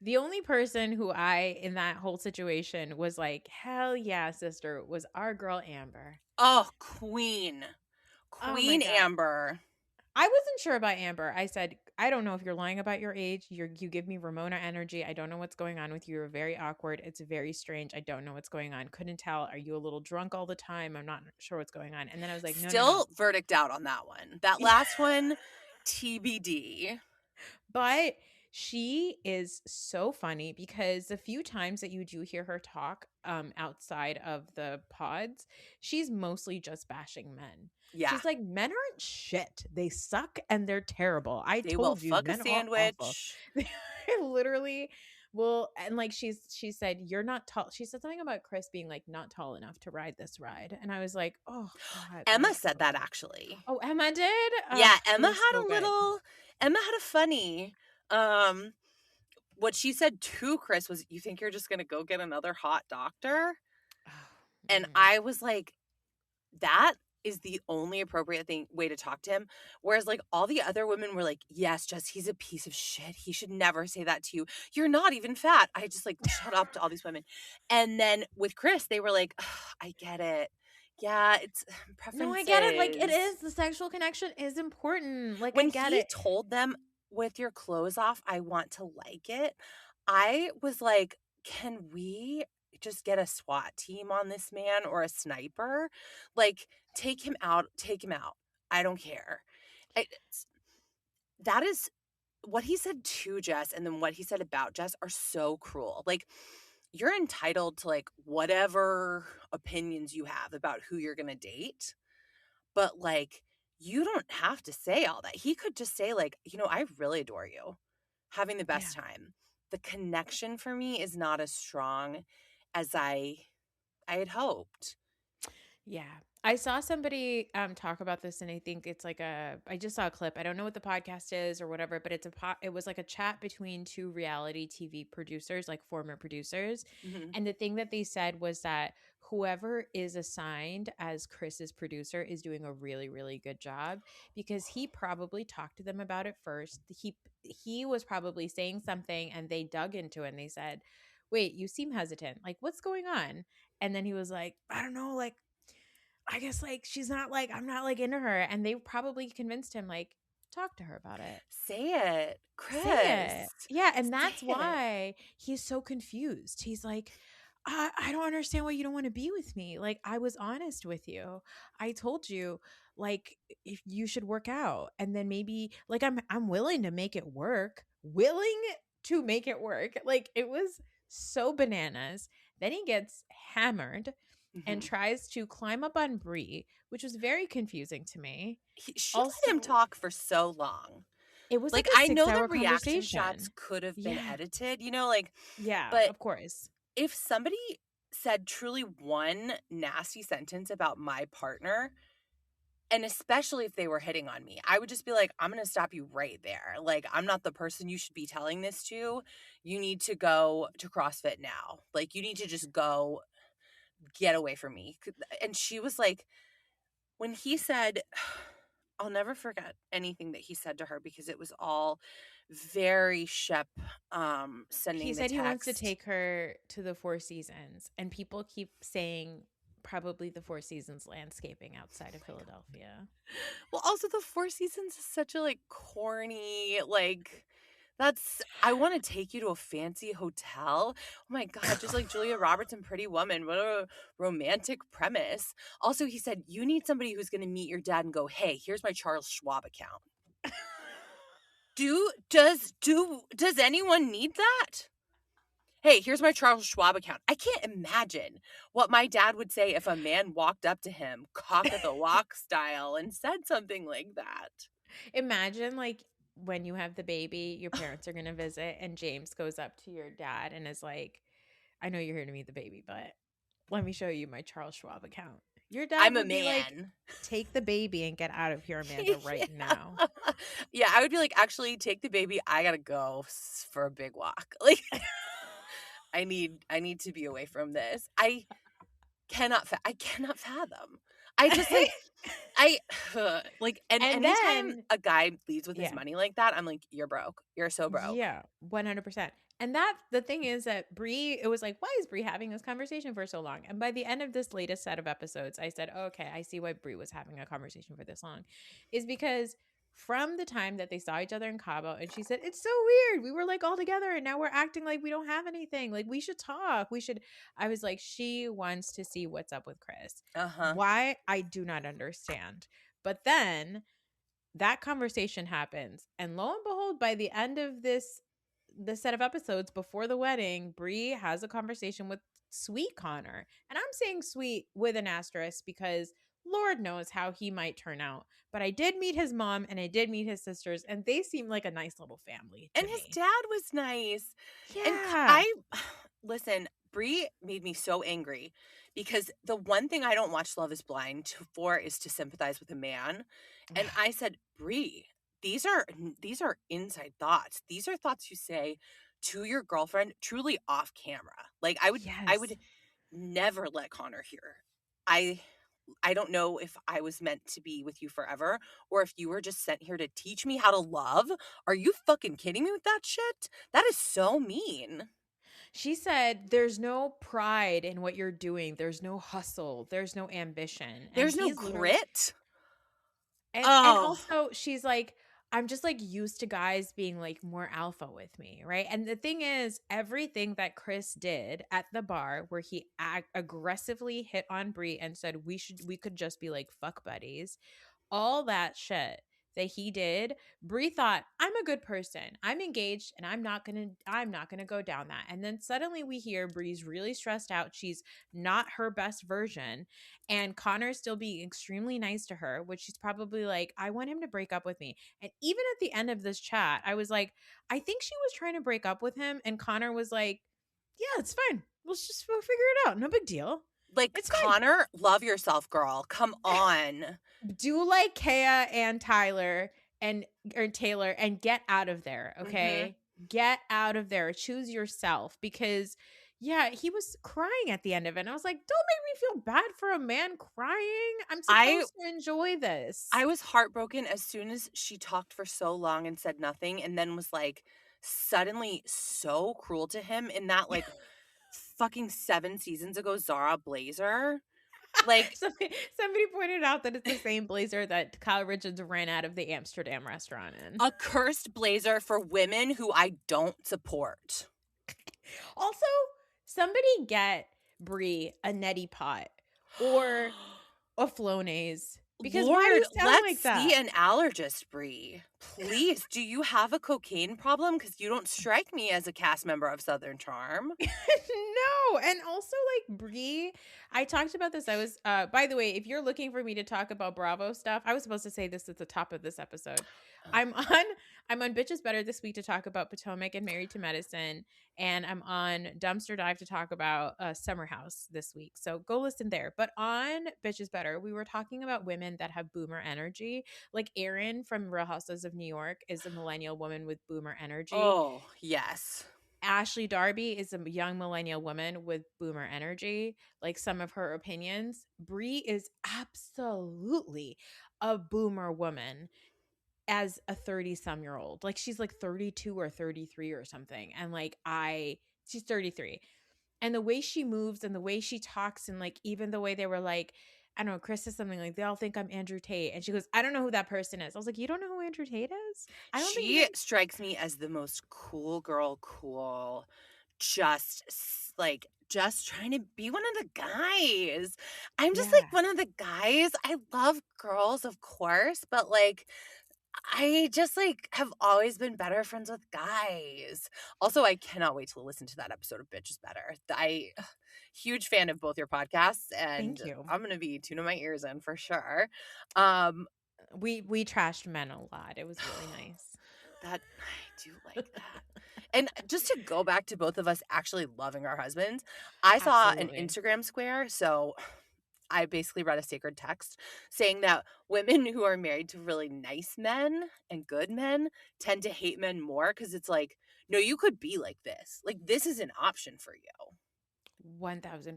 The only person who I in that whole situation was like, "Hell yeah, sister," was our girl Amber. oh, queen. Oh my Queen god. Amber. I wasn't sure about Amber. I said, "I don't know if you're lying about your age. You give me Ramona energy. I don't know what's going on with you. You're very awkward. It's very strange. I don't know what's going on. Couldn't tell. Are you a little drunk all the time? I'm not sure what's going on." And then I was like, "No, no, no." Still verdict out on that one. That last one, TBD. But she is so funny because the few times that you do hear her talk outside of the pods, she's mostly just bashing men. Yeah. She's like, "Men aren't shit. They suck and they're terrible. I They will told you, fuck a men are awful." sandwich. They literally will. And like she said, "You're not tall." She said something about Chris being like not tall enough to ride this ride. And I was like, "Oh God, that Emma is so said that good." actually. Oh, Emma did? Yeah, It was so good. Emma had a funny um what she said to Chris was, "You think you're just going to go get another hot doctor?" Oh, And mm. I was like, that is the only appropriate way to talk to him. Whereas like all the other women were like, yes, Jess, he's a piece of shit. He should never say that to you. You're not even fat. I just like shut up to all these women. And then with Chris, they were like, "Ugh, I get it. Yeah, it's No, I get it. Like it preferences." is the sexual connection is important. Like I When get he it. told them, with your clothes off, I want to like it, I was like, can we just get a SWAT team on this man or a sniper? Like, take him out, take him out. I don't care. I, that is what he said to Jess and then what he said about Jess are so cruel. Like, you're entitled to like whatever opinions you have about who you're going to date, but like you don't have to say all that. He could just say like, I really adore you. Having the Yeah. best time. The connection for me is not as strong as I had hoped. Yeah. I saw somebody talk about this, and I think it's like I just saw a clip. I don't know what the podcast is or whatever, but it was like a chat between two reality TV producers, like former producers. Mhm. And the thing that they said was that whoever is assigned as Chris's producer is doing a really, really good job, because he probably talked to them about it first. He was probably saying something and they dug into it and they said, "Wait, you seem hesitant. Like, what's going on?" And then he was like, "I don't know, like I guess like she's not like I'm not like into her." And they probably convinced him like, talk to her about it. Say it, Say Chris. it. Yeah, and Say that's it. why he's so confused. He's like, I don't understand why you don't want to be with me. Like, I was honest with you. I told you, like, if you should work out, and then maybe, like, I'm willing to make it work. Willing to make it work. Like, it was so bananas. Then he gets hammered and Mhm. tries to climb up on Brie, which was very confusing to me. She let him Also, talk for so long. it was Like, like a I six know the hour reaction shots conversation. could have been Yeah. edited, like, Yeah, but of course. if somebody said truly one nasty sentence about my partner, and especially if they were hitting on me, I would just be like, I'm going to stop you right there. Like, I'm not the person you should be telling this to. You need to go to CrossFit now. Like, you need to just go get away from me. And she was like, when he said, I'll never forget anything that he said to her because it was all very Shep He sending the said he wants to text. take her to the Four Seasons, and people keep saying probably the Four Seasons landscaping outside of Philadelphia. Well, also the Four Seasons is such a like corny, like that's I want to take you to a fancy hotel. Oh my God, just like Julia Roberts and Pretty Woman. What a romantic premise. Also, he said, you need somebody who's gonna meet your dad and go, hey, here's my Charles Schwab account. Does anyone need that? Hey, here's my Charles Schwab account. I can't imagine what my dad would say if a man walked up to him, cock of the walk style, and said something like that. Imagine like when you have the baby, your parents are going to visit, and James goes up to your dad and is like, I know you're here to meet the baby, but let me show you my Charles Schwab account. Your dad I'm a would be like, man. take the baby and get out of here, Amanda, right Yeah. now. Yeah, I would be like, actually, take the baby. I gotta go for a big walk. Like, I need to be away from this. I cannot fathom. I just like I like and And anytime then a guy leads with his yeah. money like that, I'm like, you're broke. You're so broke. Yeah, 100%. And the thing is that Brie, it was like, why is Brie having this conversation for so long? And by the end of this latest set of episodes, I said, oh, okay, I see why Brie was having a conversation for this long. Is because from the time that they saw each other in Cabo, and she said, it's so weird. We were like all together and now we're acting like we don't have anything. Like we should talk. I was like, she wants to see what's up with Chris. Uh-huh. Why? I do not understand. But then that conversation happens, and lo and behold, by the end of this set of episodes before the wedding, Brie has a conversation with sweet Connor. And I'm saying sweet with an asterisk because Lord knows how he might turn out. But I did meet his mom and I did meet his sisters, and they seem like a nice little family And to his me. dad was nice. And Yeah. I listen, Brie made me so angry because the one thing I don't watch Love is Blind for is to sympathize with a man. And I said, Brie, these are inside thoughts. These are thoughts you say to your girlfriend truly off camera. Like I would Yes. never let Connor hear. I I don't know if I was meant to be with you forever or if you were just sent here to teach me how to love. Are you fucking kidding me with that shit? That is so mean. She said, there's no pride in what you're doing. There's no hustle. There's no ambition. And There's no he's literally, grit. and Oh, also she's like, I'm just like used to guys being like more alpha with me, right? And the thing is, everything that Chris did at the bar where he aggressively hit on Brie and said we could just be like fuck buddies, all that shit that he did, Brie thought, I'm a good person. I'm engaged and I'm not gonna go down that. And then suddenly we hear Brie's really stressed out. She's not her best version. And Connor's still being extremely nice to her, which she's probably like, I want him to break up with me. And even at the end of this chat, I was like, I think she was trying to break up with him. And Connor was like, yeah, it's fine. We'll figure it out. No big deal. Like, It's fine. Connor, love yourself, girl. Come on. Do like Kaya and Tyler and or Taylor and get out of there, Mhm. okay? Get out of there. Choose yourself because yeah, he was crying at the end of it. And I was like, don't make me feel bad for a man crying. I'm I supposed to enjoy I this. was heartbroken as soon as she talked for so long and said nothing, and then was, like, suddenly so cruel to him in that, like, fucking 7 seasons ago Zara blazer. Like, Somebody pointed out that it's the same blazer that Kyle Richards ran out of the Amsterdam restaurant in. a cursed blazer for women who I don't support. Also, somebody get Brie a neti pot or a Flonase because why do Lord, you sound let's like see that? an allergist, Brie. Please, do you have a cocaine problem? Because you don't strike me as a cast member of Southern Charm. No, and also like Brie, I talked about this. I was by the way, if you're looking for me to talk about Bravo stuff, I was supposed to say this at the top of this episode. Oh, I'm on I'm on Bitches Better this week to talk about Potomac and Married to Medicine, and I'm on Dumpster Dive to talk about Summer House this week. So go listen there. But on Bitches Better, we were talking about women that have boomer energy. Like Erin from Real Housewives of New York is a millennial woman with boomer energy. oh, yes. Ashley Darby is a young millennial woman with boomer energy, like some of her opinions. Brie is absolutely a boomer woman as a 30-some-year-old. Like she's like 32 or 33 or something. And like she's 33. And the way she moves and the way she talks and like even the way they were like, I don't know, Chris says something like, they all think I'm Andrew Tate. And she goes, I don't know who that person is. I was like, you don't know who Andrew Tate is? I don't think you She strikes me as the most cool girl, cool, like, just trying to be one of the guys. I'm just like Yeah. one of the guys. I love girls, of course, but like, I just like have always been better friends with guys. Also, I cannot wait to listen to that episode of Bitch is Better. Huge fan of both your podcasts, and Thank you. I'm gonna be tuning my ears in for sure. Um, We trashed men a lot. It was really nice. that I do like that. And just to go back to both of us actually loving our husbands, I saw an Absolutely. Instagram square. So I basically read a sacred text saying that women who are married to really nice men and good men tend to hate men more because it's like, no, you could be like this. Like, this is an option for you. 1000%.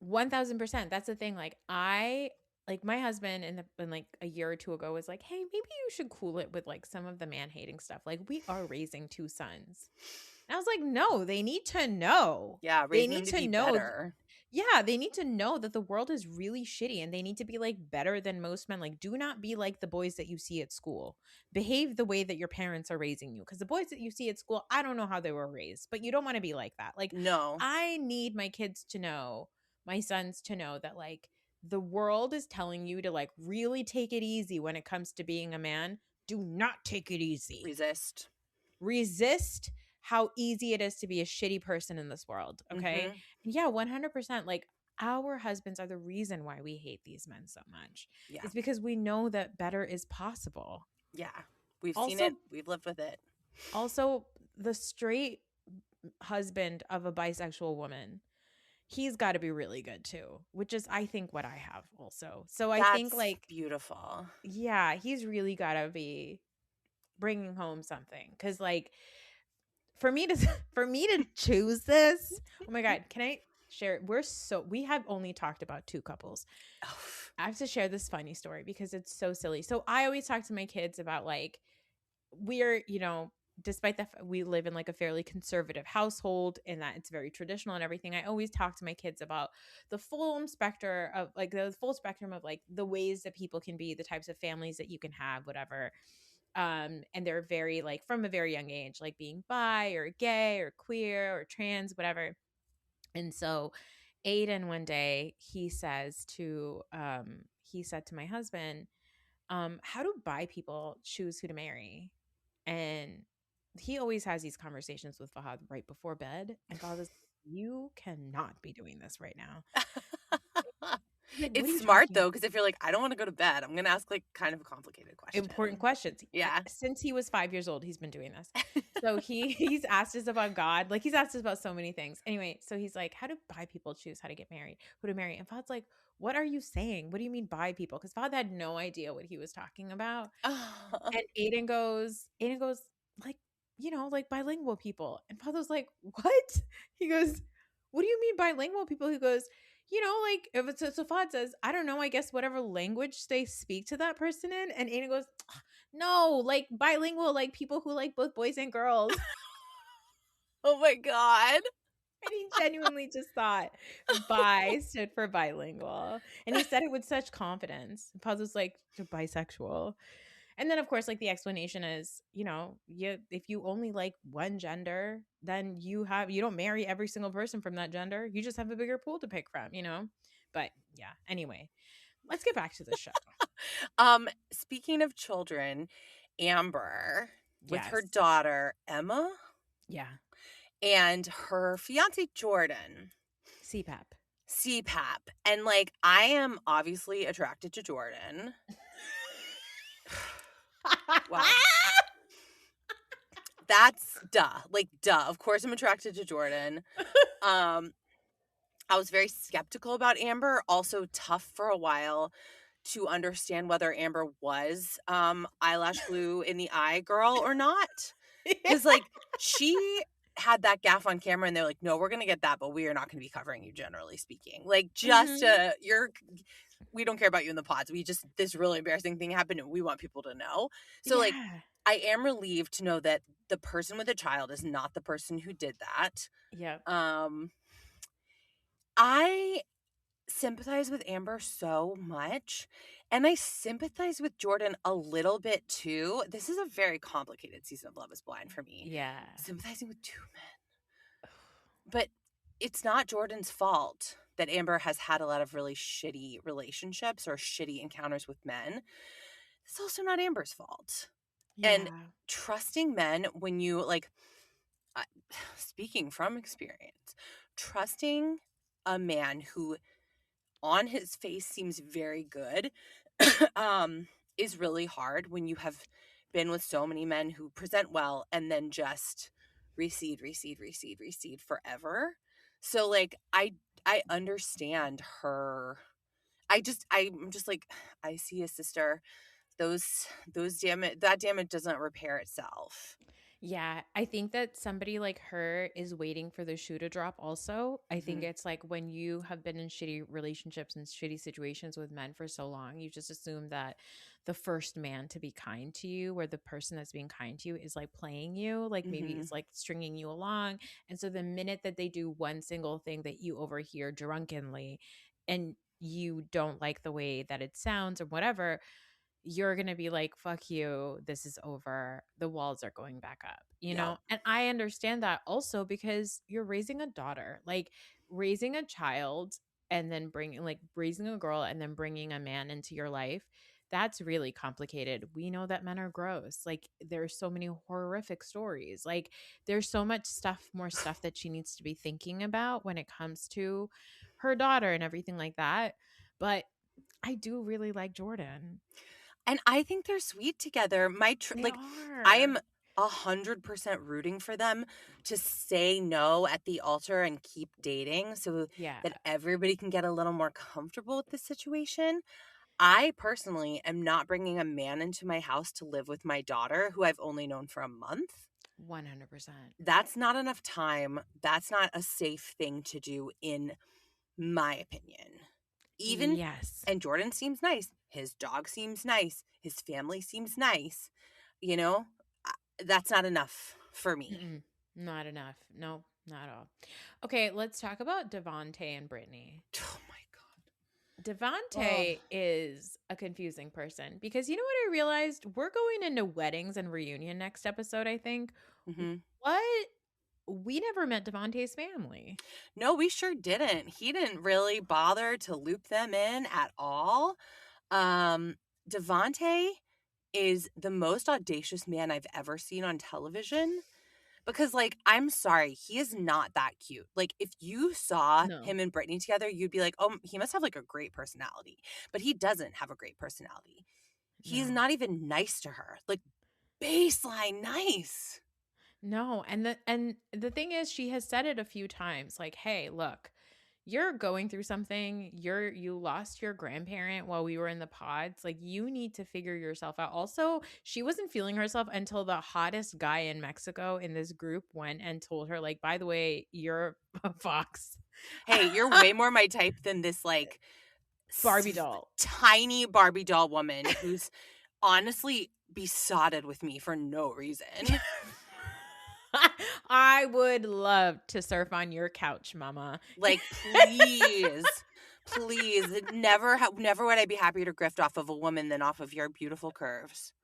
1000%. That's the thing. Like my husband in like a year or two ago was like, hey, maybe you should cool it with like some of the man hating stuff. Like we are raising two sons. And I was like, no, they need to know. Yeah, They raising them need to to be know better. yeah, they need to know that the world is really shitty and they need to be like better than most men. Like, do not be like the boys that you see at school. Behave the way that your parents are raising you. Because the boys that you see at school, I don't know how they were raised, but you don't want to be like that. Like, No, I need my kids to know, my sons to know that like the world is telling you to like really take it easy when it comes to being a man. Do not take it easy. resist. Resist how easy it is to be a shitty person in this world. Okay. Hmm. Yeah, 100%. Like, our husbands are the reason why we hate these men so much. Yeah. It's because we know that better is possible. Yeah. We've seen it. Also, We've lived with it. also the straight husband of a bisexual woman, he's got to be really good too, which is I think what I have also. So I think That's like beautiful. yeah, he's really got to be bringing home something cuz like for me to for me to choose this, oh my god, can I share? We have only talked about two couples. Oh, I have to share this funny story because it's so silly. So I always talk to my kids about like we're, despite that we live in like a fairly conservative household and that it's very traditional and everything, I always talk to my kids about the full spectrum of like the ways that people can be, the types of families that you can have, whatever. And they're very like from a very young age, like being bi or gay or queer or trans, whatever. And so Aiden one day he said to my husband, how do bi people choose who to marry? And he always has these conversations with Fahad right before bed. And Fahad is, you cannot be doing this right now. He's like, what are It's you smart talking though, about? because if you're like, I don't want to go to bed, I'm gonna ask like kind of a complicated question. Important questions. Yeah. Since he was 5 years old, he's been doing this. So he's asked us about God. Like he's asked us about so many things. Anyway, so he's like, how do bi people choose how to get married? Who to marry? And Fahad's like, what are you saying? What do you mean bi people? Because Fahad had no idea what he was talking about. Oh, And Aiden goes, like, like bilingual people. And Father's like, what? He goes, what do you mean bilingual people? He goes, like if it's so Fahad says, I don't know, I guess whatever language they speak to that person in. And Aiden goes, no, like bilingual, like people who like both boys and girls. oh my God. And he genuinely just thought bi stood for bilingual. And he said it with such confidence. Paz was like, you're bisexual. And then, of course, like the explanation is, if you only like one gender, then you don't marry every single person from that gender. You just have a bigger pool to pick from. But yeah, anyway, let's get back to the show. Speaking of children, Amber with her Yes. daughter Emma Yeah. and her fiance Jordan. CPAP. CPAP. And like I am obviously attracted to Jordan. Wow. That's duh. Like duh. Of course I'm attracted to Jordan. I was very skeptical about Amber, also tough for a while to understand whether Amber was eyelash glue in the eye girl or not. Cuz like she had that gaff on camera and they're like, "No, we're going to get that, but we are not going to be covering you generally speaking." Like just Mhm. we don't care about you in the pods. This really embarrassing thing happened and we want people to know. So like Yeah. I am relieved to know that the person with the child is not the person who did that. Yep. Um I sympathize with Amber so much, and I sympathize with Jordan a little bit too. This is a very complicated season of Love is Blind for me. Yeah. Sympathizing with two men. But it's not Jordan's fault that Amber has had a lot of really shitty relationships or shitty encounters with men. It's also not Amber's fault. And Yeah. trusting men when you like I- speaking from experience, trusting a man who on his face seems very good is really hard when you have been with so many men who present well and then just recede forever. So like I understand her. I'm just like I see a sister. Those that damage doesn't repair itself. Yeah, I think that somebody like her is waiting for the shoe to drop also. I think Mhm. it's like when you have been in shitty relationships and shitty situations with men for so long, you just assume that the first man to be kind to you, or the person that's being kind to you, is like playing you, like maybe Mhm. is like stringing you along. And so the minute that they do one single thing that you overhear drunkenly and you don't like the way that it sounds or whatever, you're going to be like, fuck you. This is over. The walls are going back up, you Yep. know? And I understand that also because you're raising a daughter, like raising a child and then raising a girl and then bringing a man into your life. That's really complicated. We know that men are gross. Like there's so many horrific stories. Like there's so much more stuff that she needs to be thinking about when it comes to her daughter and everything like that. But I do really like Jordan. And I think they're sweet together. They Like I are. am 100% rooting for them to say no at the altar and keep dating so Yeah. that everybody can get a little more comfortable with the situation. I personally am not bringing a man into my house to live with my daughter who I've only known for a month. 100%. That's not enough time. That's not a safe thing to do, in my opinion. Even, Yes. and Jordan seems nice. His dog seems nice. His family seems nice. You know, that's not enough for me. Mm-mm. Not enough. No, not at all. Okay, let's talk about Devonte and Brittany. Oh my God. Devonte is a confusing person because you know what I realized? We're going into weddings and reunion next episode, I think. Oh. Hmm. What? We never met Devonte's family. No, we sure didn't. He didn't really bother to loop them in at all. Devante is the most audacious man I've ever seen on television because, like, I'm sorry, he is not that cute. Like, if you saw No. him and Brittany together, you'd be like, "Oh, he must have, like, a great personality." But he doesn't have a great personality. He's No. not even nice to her. Like, baseline nice. No, and the thing is she has said it a few times like, "Hey, look, you're going through something. You lost your grandparent while we were in the pods. Like you need to figure yourself out." Also, she wasn't feeling herself until the hottest guy in Mexico in this group went and told her like, "By the way, you're a fox." Hey, you're way more my type than this, like, Barbie doll. tiny Barbie doll woman who's honestly besotted with me for no reason. I would love to surf on your couch, mama. Like, please, please, never would I be happier to grift off of a woman than off of your beautiful curves.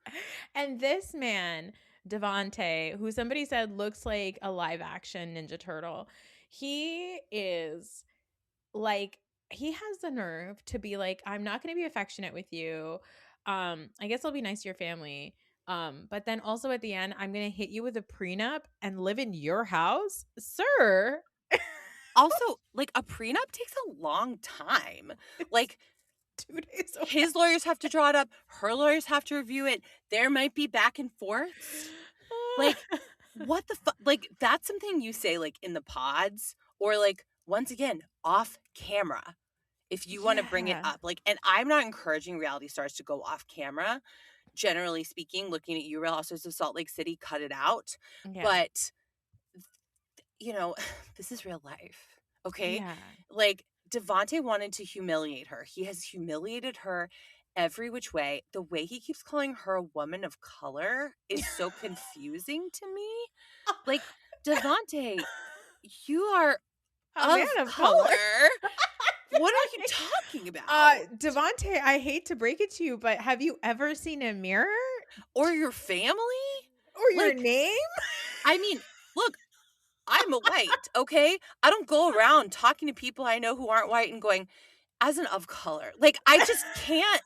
And this man, Devante, who somebody said looks like a live action Ninja Turtle, he is like, he has the nerve to be like, I'm not going to be affectionate with you. I guess I'll be nice to your family. But then also at the end, I'm going to hit you with a prenup and live in your house, sir. Also, like, a prenup takes a long time. It's Like, 2 days his lawyers have to draw it up, her lawyers have to review it. There might be back and forths. Like, away. what the fuck? Like, that's something you say, like, in the pods or, like, once again, off camera if you want to bring it Yeah. up. Like, and I'm not encouraging reality stars to go off camera. Generally speaking, looking at you, Real Housewives of Salt Lake City, cut it out. Yeah. But, you know, this is real life. Okay. Yeah. Like, Devante wanted to humiliate her. He has humiliated her every which way. The way he keeps calling her a woman of color is so confusing to me. Like, Devante, you are A man of of color. color. What are you talking about? Devante, I hate to break it to you, but have you ever seen a mirror Or your family? or your Like, name? I mean, look, I'm a white, okay? I don't go around talking to people I know who aren't white and going, as an of color. Like, I just can't.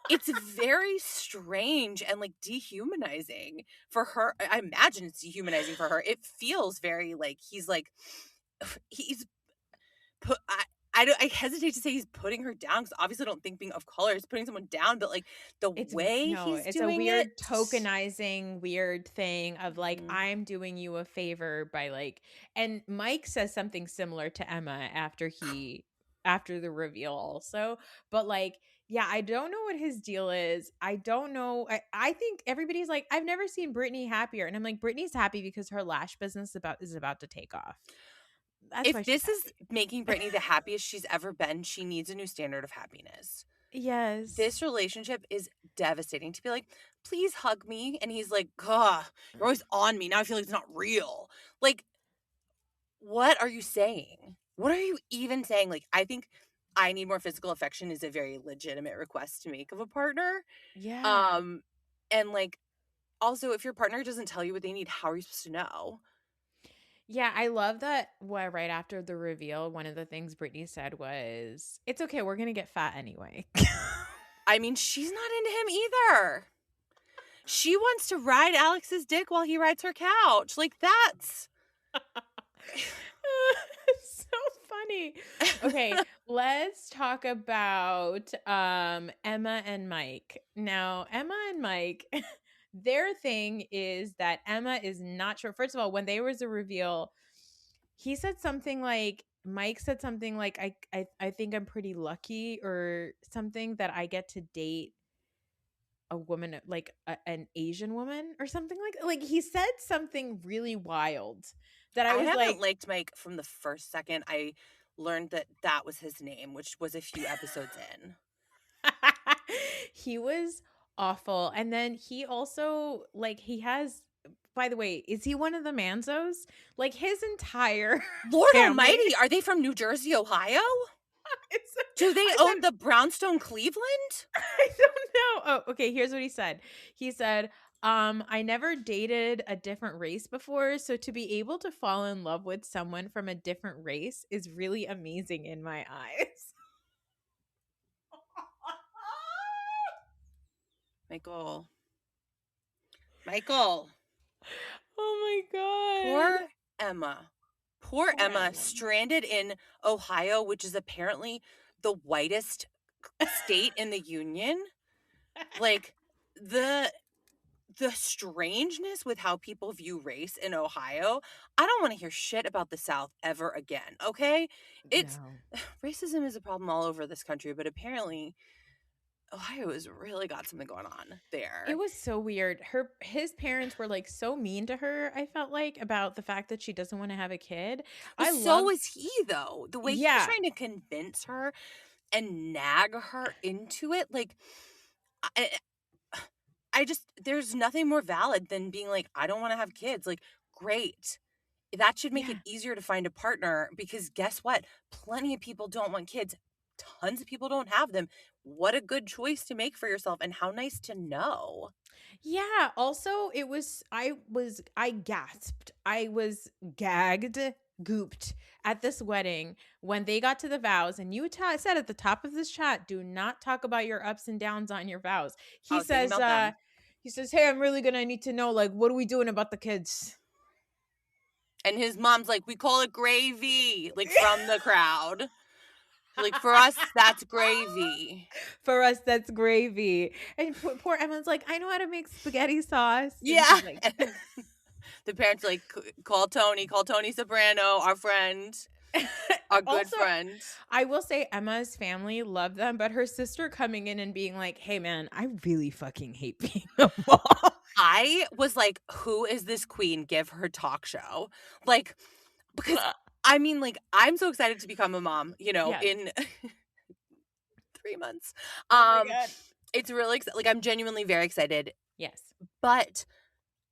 It's very strange and, like, dehumanizing for her. I imagine it's dehumanizing for her. It feels very like he's put I hesitate to say he's putting her down because obviously I don't think being of color is putting someone down, but, like, the It's way no, he's it's a doing it. weird tokenizing weird thing of like Mhm. I'm doing you a favor by like, and Mike says something similar to Emma after the reveal also, but like yeah, I don't know what his deal is. I don't know. I think everybody's like, I've never seen Britney happier. And I'm like, Britney's happy because her lash business is about to take off. That's why If she's this is happy. making Brittany the happiest she's ever been, she needs a new standard of happiness. Yes. This relationship is devastating to be like, "Please hug me," and he's like, "Ugh, you're always on me. Now I feel like it's not real." Like, what are you saying? What are you even saying? Like, I think I need more physical affection is a very legitimate request to make of a partner. Yeah. Um, and, like, also, if your partner doesn't tell you what they need, how are you supposed to know? Yeah, I love that right after the reveal, one of the things Brittany said was, "It's okay, we're gonna get fat anyway." I mean, she's not into him either. She wants to ride Alex's dick while he rides her couch. Like, that's So funny. Okay, let's talk about Emma and Mike. Now, Emma and Mike, their thing is that Emma is not sure. First of all, when there was a reveal, he said something like Mike said something like I think I'm pretty lucky or something that I get to date a woman like an Asian woman or something like he said something really wild that I I was haven't like liked Mike from the first second I learned that that was his name, which was a few episodes in. he was awful. And then he also like he has by the way, is he one of the Manzos? Like his entire Lord family. almighty, are they from New Jersey, Ohio? It's, Do they I own said the brownstone Cleveland? I don't know. Oh, okay. Here's what he said. He said, I never dated a different race before. So to be able to fall in love with someone from a different race is really amazing in my eyes. Michael. Michael. Oh my god. Poor Emma. Poor Poor Emma, Emma. stranded in Ohio, which is apparently the whitest state in the union. Like, the strangeness with how people view race in Ohio, I don't want to hear shit about the South ever again, okay? It's No. racism is a problem all over this country, but apparently Ohio has really got something going on It there. was so weird. His parents were like so mean to her, I felt like, about the fact that she doesn't want to have a kid. Well, I so loved is he though. The way he was yeah. trying to convince her and nag her into it, like I, I just there's nothing more valid than being like, I don't want to have kids. Like, great. That should make it Yeah. easier to find a partner because guess what? Plenty of people don't want kids. Tons of people don't have them. What a good choice to make for yourself and how nice to know. Yeah, also I gasped. I was gagged, gooped at this wedding when they got to the vows and you said at the top of this chat, do not talk about your ups and downs on your vows. I was thinking about them. He says, "Hey, I'm really going to need to know like what are we doing about the kids?" And his mom's like, we call it gravy, like from the crowd. Like for us, that's gravy. For us, that's gravy. And poor Emma's like, I know how to make spaghetti sauce. And Yeah. she's like, The parents like, call Tony Soprano, our friend, our good also, friend. I will say Emma's family loved them, but her sister coming in and being like, hey, man, I really fucking hate being a mom. I was like, who is this queen? Give her talk show. Like, because I mean, like, I'm so excited to become a mom, Yes. in 3 months. Oh my God. It's really like I'm genuinely very excited, Yes. but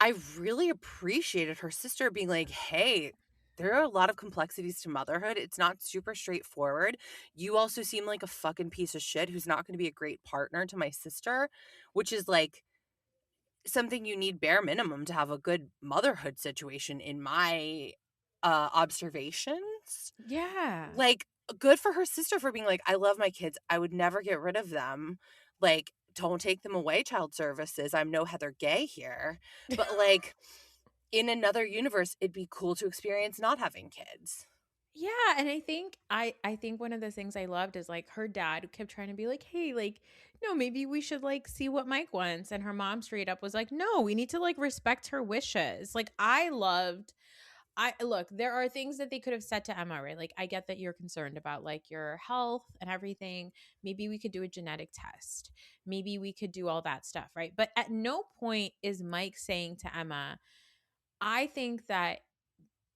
I really appreciated her sister being like, hey, there are a lot of complexities to motherhood. It's not super straightforward. You also seem like a fucking piece of shit who's not going to be a great partner to my sister, which is like something you need bare minimum to have a good motherhood situation in my observations. Yeah. Like, good for her sister for being like, I love my kids. I would never get rid of them. Like, don't take them away, child services. I'm no Heather Gay here. But like in another universe, it'd be cool to experience not having kids. Yeah, and I think one of the things I loved is like her dad kept trying to be like, "Hey, like no, maybe we should like see what Mike wants." And her mom straight up was like, "No, we need to like respect her wishes." Like I look, there are things that they could have said to Emma, right? Like I get that you're concerned about like your health and everything. Maybe we could do a genetic test. Maybe we could do all that stuff, right? But at no point is Mike saying to Emma, "I think that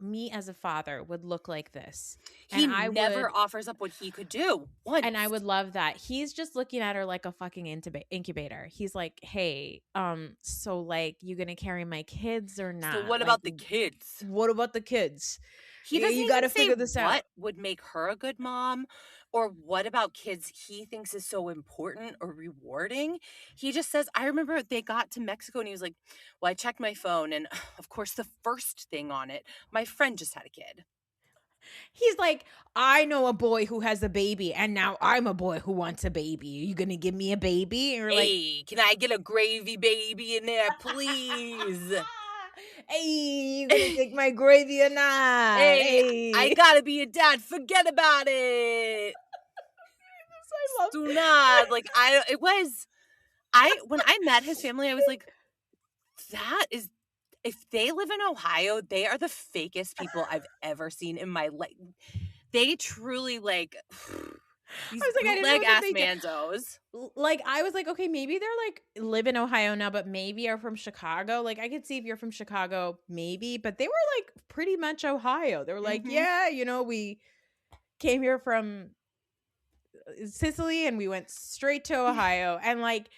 me as a father would look like this." He never offers up what he could do once. And I would love that. He's just looking at her like a fucking incubator. He's like, "Hey, so like you going to carry my kids or not? So what Like about the kids? what about the kids? He doesn't You got even to say figure this out." what would make her a good mom or what about kids he thinks is so important or rewarding. He just says, I remember they got to Mexico and he was like, well, I checked my phone and of course the first thing on it, my friend just had a kid. He's like, "I know a boy who has a baby and now I'm a boy who wants a baby. Are you going to give me a baby?" And we're like, Hey, can I get a gravy baby in there, please? "Hey, you going to take my gravy or not?" Hey, I Hey. gotta be a dad. Forget about it. I love Do not. Like, when I met his family, I was like, that is, if they live in Ohio, they are the fakest people I've ever seen in my life. They truly like these I was like, I didn't know bootleg that ass they get manzos. like I was like, okay, maybe they're like live in Ohio now, but maybe are from Chicago. Like I could see if you're from Chicago, maybe, but they were like pretty much Ohio. They were like, Mm-hmm. yeah, we came here from Sicily and we went straight to Ohio. And like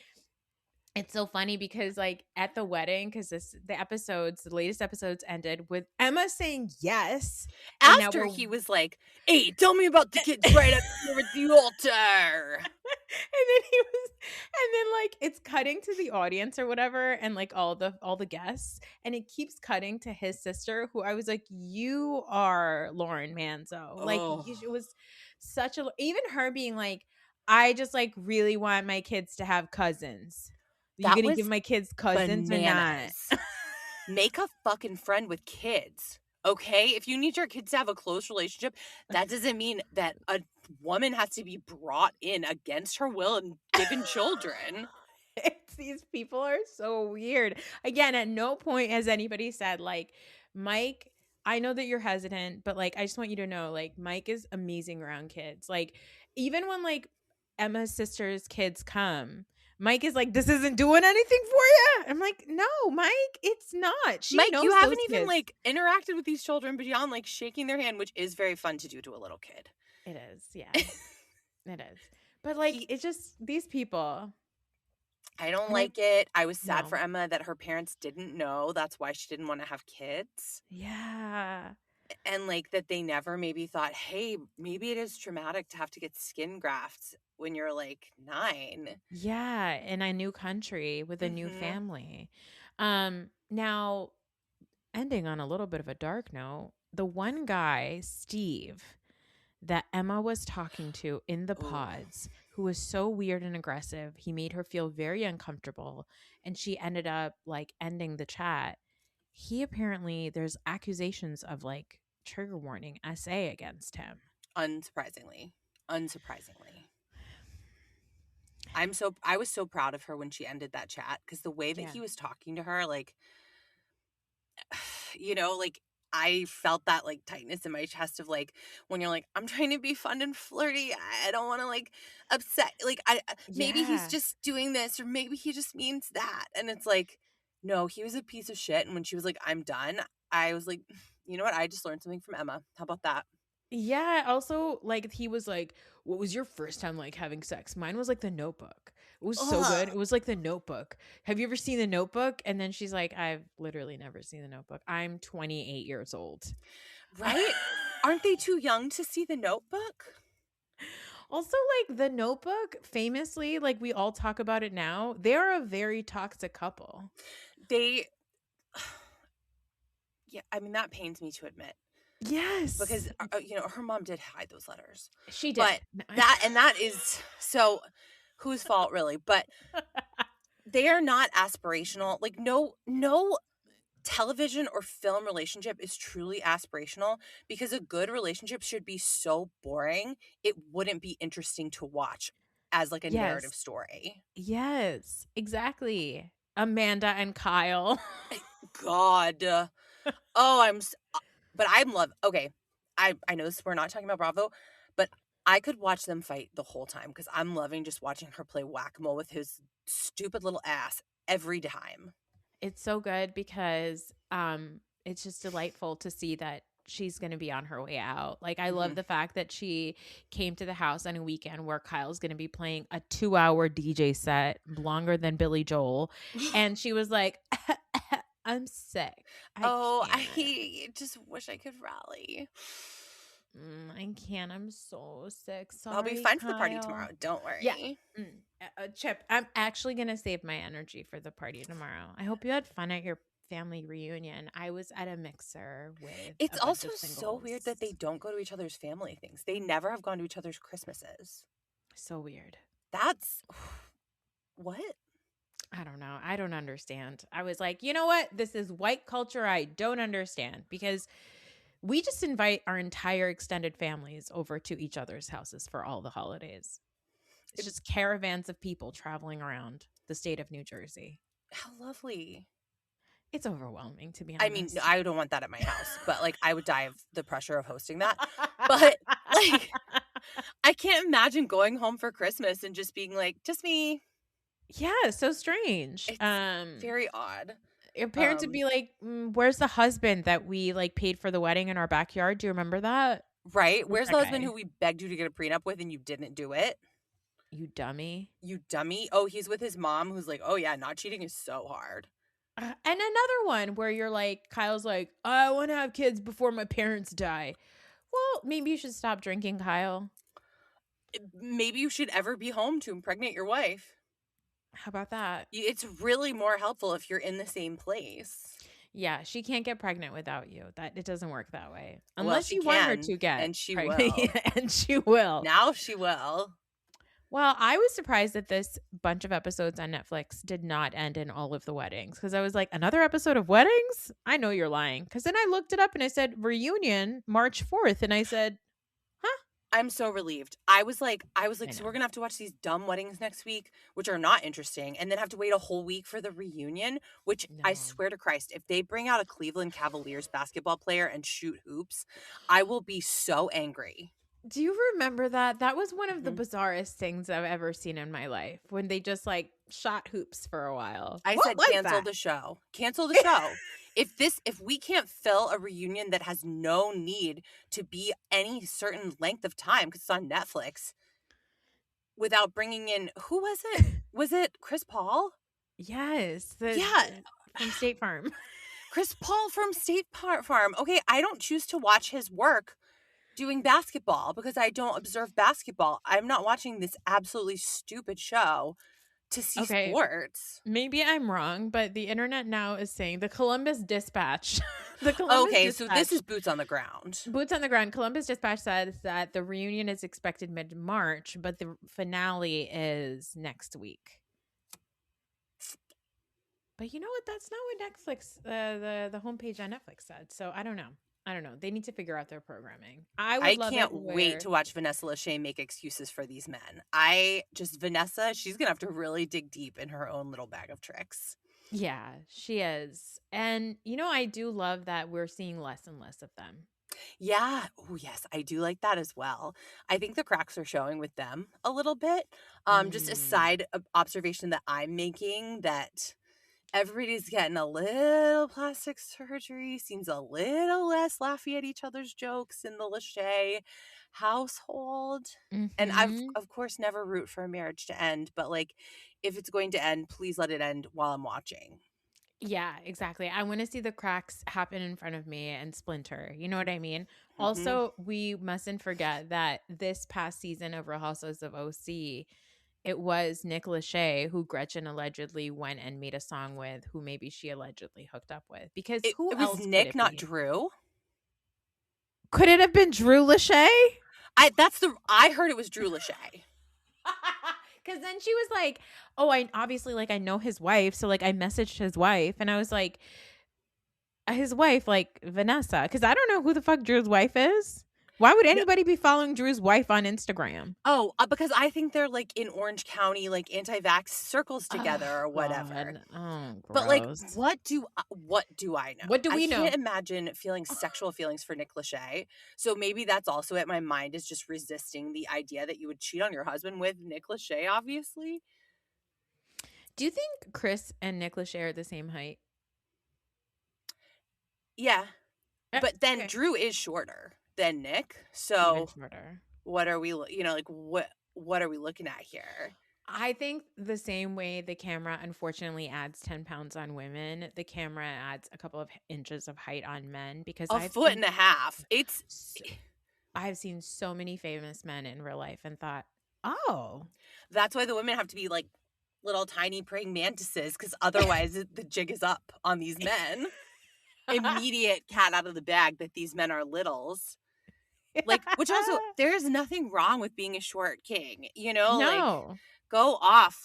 it's so funny because like at the wedding, because the latest episodes ended with Emma saying yes. And now After he was like, hey, tell me about the kids right up here at the altar. And then like it's cutting to the audience or whatever and like all the guests and it keeps cutting to his sister who I was like, you are Lauren Manzo. Like Oh. it was even her being like, I just like really want my kids to have cousins. You That gonna give was my kids cousins or not? bananas. Make a fucking friend with kids, okay? If you need your kids to have a close relationship, that doesn't mean that a woman has to be brought in against her will and given children. These people are so weird. Again, at no point has anybody said, like, Mike, I know that you're hesitant, but like, I just want you to know, like, Mike is amazing around kids. Like, even when like Emma's sister's kids come, Mike is like, this isn't doing anything for you. I'm like, no, Mike, it's not. She Mike, you knows those haven't even, kids. like, interacted with these children beyond, like, shaking their hand, which is very fun to do to a little kid. It is, yeah, it is. But like, He it's just these people. I don't And I like it. I was sad for no, Emma that her parents didn't know. That's why she didn't wanna have kids. yeah. And, like, that they never maybe thought, "Hey, maybe it is traumatic to have to get skin grafts when you're, like, 9." Yeah, in a new country with a new Mhm. family. Now ending on a little bit of a dark note, the one guy, Steve, that Emma was talking to in the Ooh, pods, who was so weird and aggressive, he made her feel very uncomfortable, and she ended up like ending the chat. He apparently there's accusations of like trigger warning SA against him. unsurprisingly. Unsurprisingly. I was so proud of her when she ended that chat because the way that Yeah. he was talking to her, like, like, I felt that, like, tightness in my chest of, like, when you're like, "I'm trying to be fun and flirty. I don't wanna, like, upset," like, maybe he's Yeah. just doing this or maybe he just means that, and it's like, no, he was a piece of shit, and when she was like, "I'm done," I was like, "You know what? I just learned something from Emma. How about that?" Yeah, also, like, he was like, "What was your first time, like, having sex?" Mine was, like, The Notebook. It was so good. It Ugh, was like The Notebook. "Have you ever seen The Notebook?" And then she's like, "I've literally never seen The Notebook. I'm 28 years old." right? Aren't they too young to see The Notebook? Also, like, The Notebook, famously, like, we all talk about it now, they're a very toxic couple. They Yeah, I mean, that pains me to admit. Because, Yes. her mom did hide those letters. She But did. that is so whose fault really? But they are not aspirational. Like, no television or film relationship is truly aspirational because a good relationship should be so boring, it wouldn't be interesting to watch as, like, a narrative Yes. story. Yes, exactly. Amanda and Kyle. I God. Oh, but I'm love okay. I know this we're not talking about Bravo, but I could watch them fight the whole time because I'm loving just watching her play whack-a-mole with his stupid little ass every time. It's so good because it's just delightful to see that she's going to be on her way out. Like I love Mhm. the fact that she came to the house on a weekend where Kyle's going to be playing a 2-hour DJ set longer than Billy Joel and she was like I'm sick. I Oh, can't. I just wish I could rally. I can't. I'm so sick. I'll be Sorry, fine for the party tomorrow, Kyle. don't Yeah. worry. Chip, I'm actually going to save my energy for the party tomorrow. I hope you had fun at your family reunion. I was at a mixer with It's a bunch also of so weird singles. that they don't go to each other's family things. They never have gone to each other's Christmases. So weird. That's what? I don't know. I don't understand. I was like, you know what? This is white culture I don't understand because we just invite our entire extended families over to each other's houses for all the holidays. It's It- just caravans of people traveling around the state of New Jersey. How lovely. It's overwhelming, to be I mean, honest. I don't want that at my house, but, like, I would die of the pressure of hosting that. But, like, I can't imagine going home for Christmas and just being like, "Just me." Yeah, so strange. It's very odd. Your parents would Um, be like, "Where's the husband that we like paid for the wedding in our backyard? Do you remember that? right? Where's Where's the that husband guy? who we begged you to get a prenup with and you didn't do it? You dummy." You dummy. Oh, he's with his mom who's like, "Oh, yeah, not cheating is so hard." And another one where you're like, Kyle's like, "I want to have kids before my parents die." Well, maybe you should stop drinking, Kyle. Maybe you should ever be home to impregnate your wife. How about that? It's really more helpful if you're in the same place. Yeah, she can't get pregnant without you. That it doesn't work that way. Well, Unless she you want her can, to get and she pregnant. will. And she will. Now she will. Well, I was surprised that this bunch of episodes on Netflix did not end in all of the weddings because I was like, another episode of weddings? I know you're lying. Because then I looked it up and I said reunion March 4th. And I said, huh? I'm so relieved. I was like, I so know. we're gonna have to watch these dumb weddings next week, which are not interesting, and then have to wait a whole week for the reunion, which I No. swear to Christ, if they bring out a Cleveland Cavaliers basketball player and shoot hoops, I will be so angry. Do you remember that? That was one of the Mhm. bizarrest things I've ever seen in my life when they just like shot hoops for a while. I What said was cancel that? the show. Cancel the show. If we can't fill a reunion that has no need to be any certain length of time because it's on Netflix without bringing in who was it? Was it Chris Paul? Yes, Yeah, from State Farm. Chris Paul from Farm. Okay, I don't choose to watch his work doing basketball because I don't observe basketball. I'm not watching this absolutely stupid show to see Okay, sports. maybe I'm wrong, but the internet now is saying the Columbus Dispatch, the Columbus Okay, so this Dispatch, is boots on the ground. boots on the ground. Columbus Dispatch says that the reunion is expected mid March, but the finale is next week. But you know what? That's not what Netflix, the homepage on Netflix said. So I don't know. I don't know. They need to figure out their programming. I I would love can't it wait where, to watch Vanessa Lachey make excuses for these men. Vanessa, she's gonna have to really dig deep in her own little bag of tricks. yeah, she is. And you know, I do love that we're seeing less and less of them. Yeah. Oh, yes, I do like that as well. I think the cracks are showing with them a little bit. Just a Mm. side observation that I'm making that everybody's getting a little plastic surgery, seems a little less laughy at each other's jokes in the Lachey household. And Mhm. of course, never root for a marriage to end, but like, if it's going to end, please let it end while I'm watching. Yeah, exactly. I want to see the cracks happen in front of me and splinter. You know what I mean? Hmm. Also, we mustn't forget that this past season of Real Housewives of OC, it was Nick Lachey who Gretchen allegedly went and made a song with, who maybe she allegedly hooked up with. Because who It was else could Nick, it not be? Drew. Could it have been Drew Lachey? I heard it was Drew Lachey. Because then she was like, "Oh, I obviously like I know his wife, so like I messaged his wife, and I was like, his wife, like Vanessa, because I don't know who the fuck Drew's wife is. Why would No, anybody be following Drew's wife on Instagram? oh, because I think they're like in Orange County, like anti-vax circles together Oh or whatever. God, oh But like, gross. what do I know? What do I we can't know? imagine feeling sexual feelings for Nick Lachey. So maybe that's also what my mind is just resisting the idea that you would cheat on your husband with Nick Lachey. Obviously, Do you think Chris and Nick Lachey are the same height? yeah. But then Okay, Drew is shorter than Nick. even So shorter. what are we? Like what are we looking at here? I think the same way the camera unfortunately adds 10 pounds on women, the camera adds a couple of inches of height on men because A foot and a half. It's s- I've seen so many famous men in real life and thought, oh, That's why the women have to be like little tiny praying mantises because otherwise the jig is up on these men. Immediate cat out of the bag that these men are littles. Like, which also, there is nothing wrong with being a short king, like no. go off,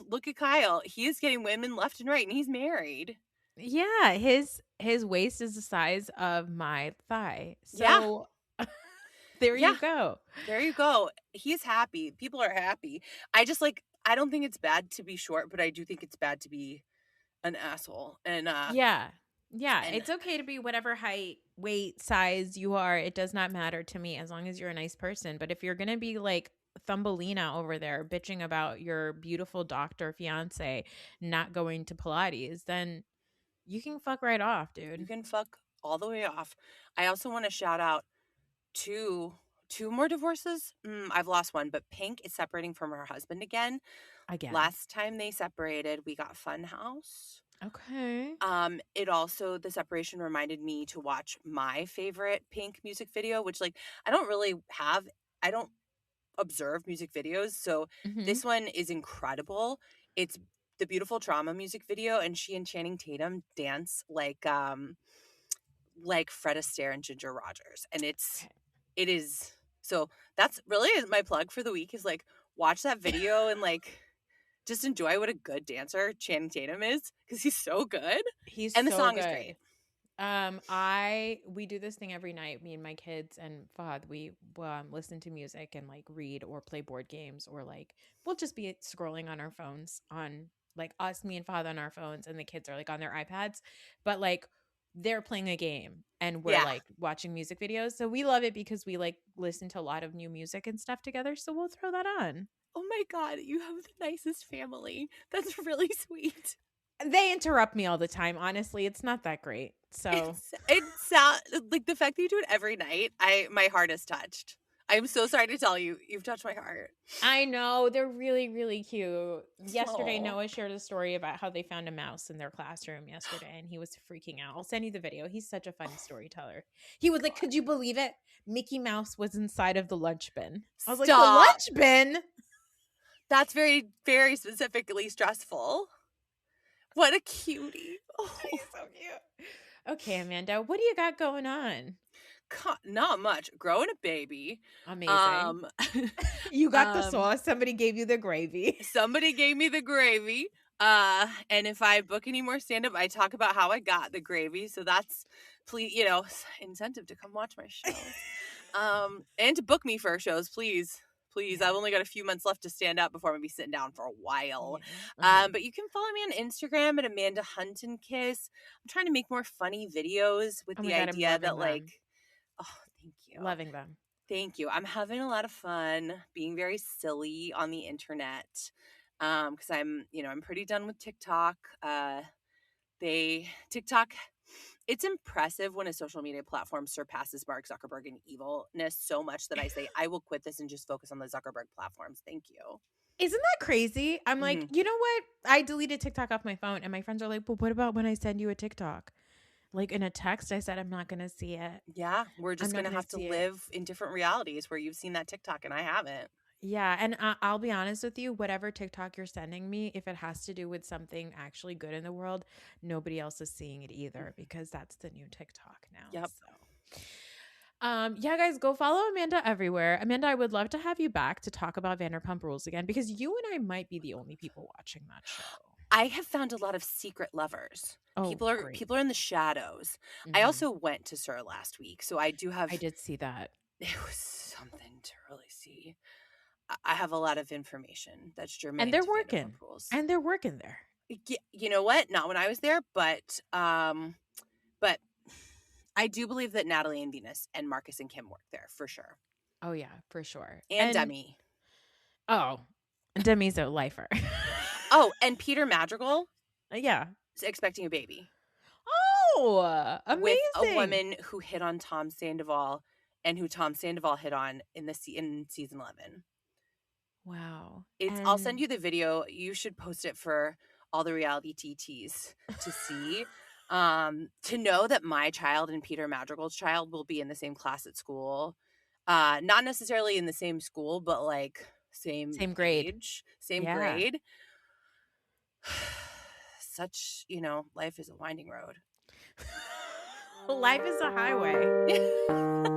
look at Kyle. He is getting women left and right and he's married. Yeah, his waist is the size of my thigh. Yeah. So there Yeah. you go. There you go. He's happy. People are happy. I don't think it's bad to be short, but I do think it's bad to be an asshole. Yeah. Yeah, And it's okay to be whatever height, weight, size you are. It does not matter to me as long as you're a nice person. But if you're going to be like Thumbelina over there bitching about your beautiful doctor fiance not going to Pilates, then you can fuck right off, you dude. can fuck all the way off. I also want to shout out two more divorces. I've lost one, but Pink is separating from her husband again. Again. Last time they separated, we got Funhouse. Okay. It also the separation reminded me to watch my favorite Pink music video, which like I don't observe music videos, so Mhm. this one is incredible. It's the Beautiful Trauma music video, and she and Channing Tatum dance like Fred Astaire and Ginger Rogers, and Okay. it is. So that's really my plug for the week is like watch that video and like just enjoy what a good dancer Channing Tatum is because he's so good He's and the so song is great. good. We do this thing every night, me and my kids and Fahad. We listen to music and like read or play board games, or like we'll just be scrolling on our phones, on like us, me and Fahad on our phones, and the kids are like on their iPads, but like they're playing a game and we're Yeah. like watching music videos. So we love it because we like listen to a lot of new music and stuff together. So we'll throw that on. Oh my God, you have the nicest family. That's really sweet. They interrupt me all the time. Honestly, it's not that great. So It sounds like the fact that you do it every night. My heart is touched. I'm so sorry to tell you, you've touched my heart. I know, they're really, really cute. Yesterday, Aw. Noah shared a story about how they found a mouse in their classroom yesterday, and he was freaking out. I'll send you the video. He's such a funny storyteller. He was like, God. "Could you believe it? Mickey Mouse was inside of the lunch bin." I was like, "The Stop. lunch bin?" That's very, very specifically stressful. What a cutie. Oh, He's so cute. Okay, Amanda, what do you got going on? not much. Growing a baby. Amazing. Um, You got the sauce. Somebody gave you the gravy. somebody gave me the gravy. And if I book any more stand-up, I talk about how I got the gravy. So that's please, incentive to come watch my shows. And to book me for shows, please. Please. Yeah. I've only got a few months left to stand up before I'm gonna be sitting down for a while. Uh-huh. But you can follow me on Instagram at Amanda Hunt and Kiss. I'm trying to make more funny videos with Oh the my God, I'm idea that loving them. oh, thank you. Loving them. Thank you. I'm having a lot of fun being very silly on the internet. Because I'm pretty done with TikTok. TikTok, it's impressive when a social media platform surpasses Mark Zuckerberg in evilness so much that I say I will quit this and just focus on the Zuckerberg platforms. Thank you. Isn't that crazy? I'm like, Mhm. you know what? I deleted TikTok off my phone, and my friends are like, "But what about when I send you a TikTok? Like in a text?" I said, "I'm not gonna see it. Yeah, we're I'm just not gonna gonna have to see it." live in different realities where you've seen that TikTok and I haven't. Yeah, and I'll be honest with you. Whatever TikTok you're sending me, if it has to do with something actually good in the world, nobody else is seeing it either, Mhm. because that's the new TikTok now. Yep. So. Yeah, guys, go follow Amanda everywhere. Amanda, I would love to have you back to talk about Vanderpump Rules again, because you and I might be the only people watching that show. I have found a lot of secret lovers. Oh, People are great. people are in the shadows. I Hmm. also went to Sir last week, so I do I have did see that. it was something to really see. I have a lot of information that's And germane they're to Vanderpump working. Rules. And they're working there. You know what? Not when I was there, but I do believe that Natalie and Venus and Marcus and Kim work there for sure. Oh yeah, for sure. And And Demi. oh, Demi's a lifer. Oh, and Peter Madrigal Yeah. is expecting a baby Oh, with a amazing. woman who hit on Tom Sandoval and who Tom Sandoval hit on in season 11. Wow. I'll send And you the video. You should post it for all the reality TTs to see. To know that my child and Peter Madrigal's child will be in the same class at school. Not necessarily in the same school, but like same same grade. age, same Yeah. grade. Such, life is a winding road. Life is a highway.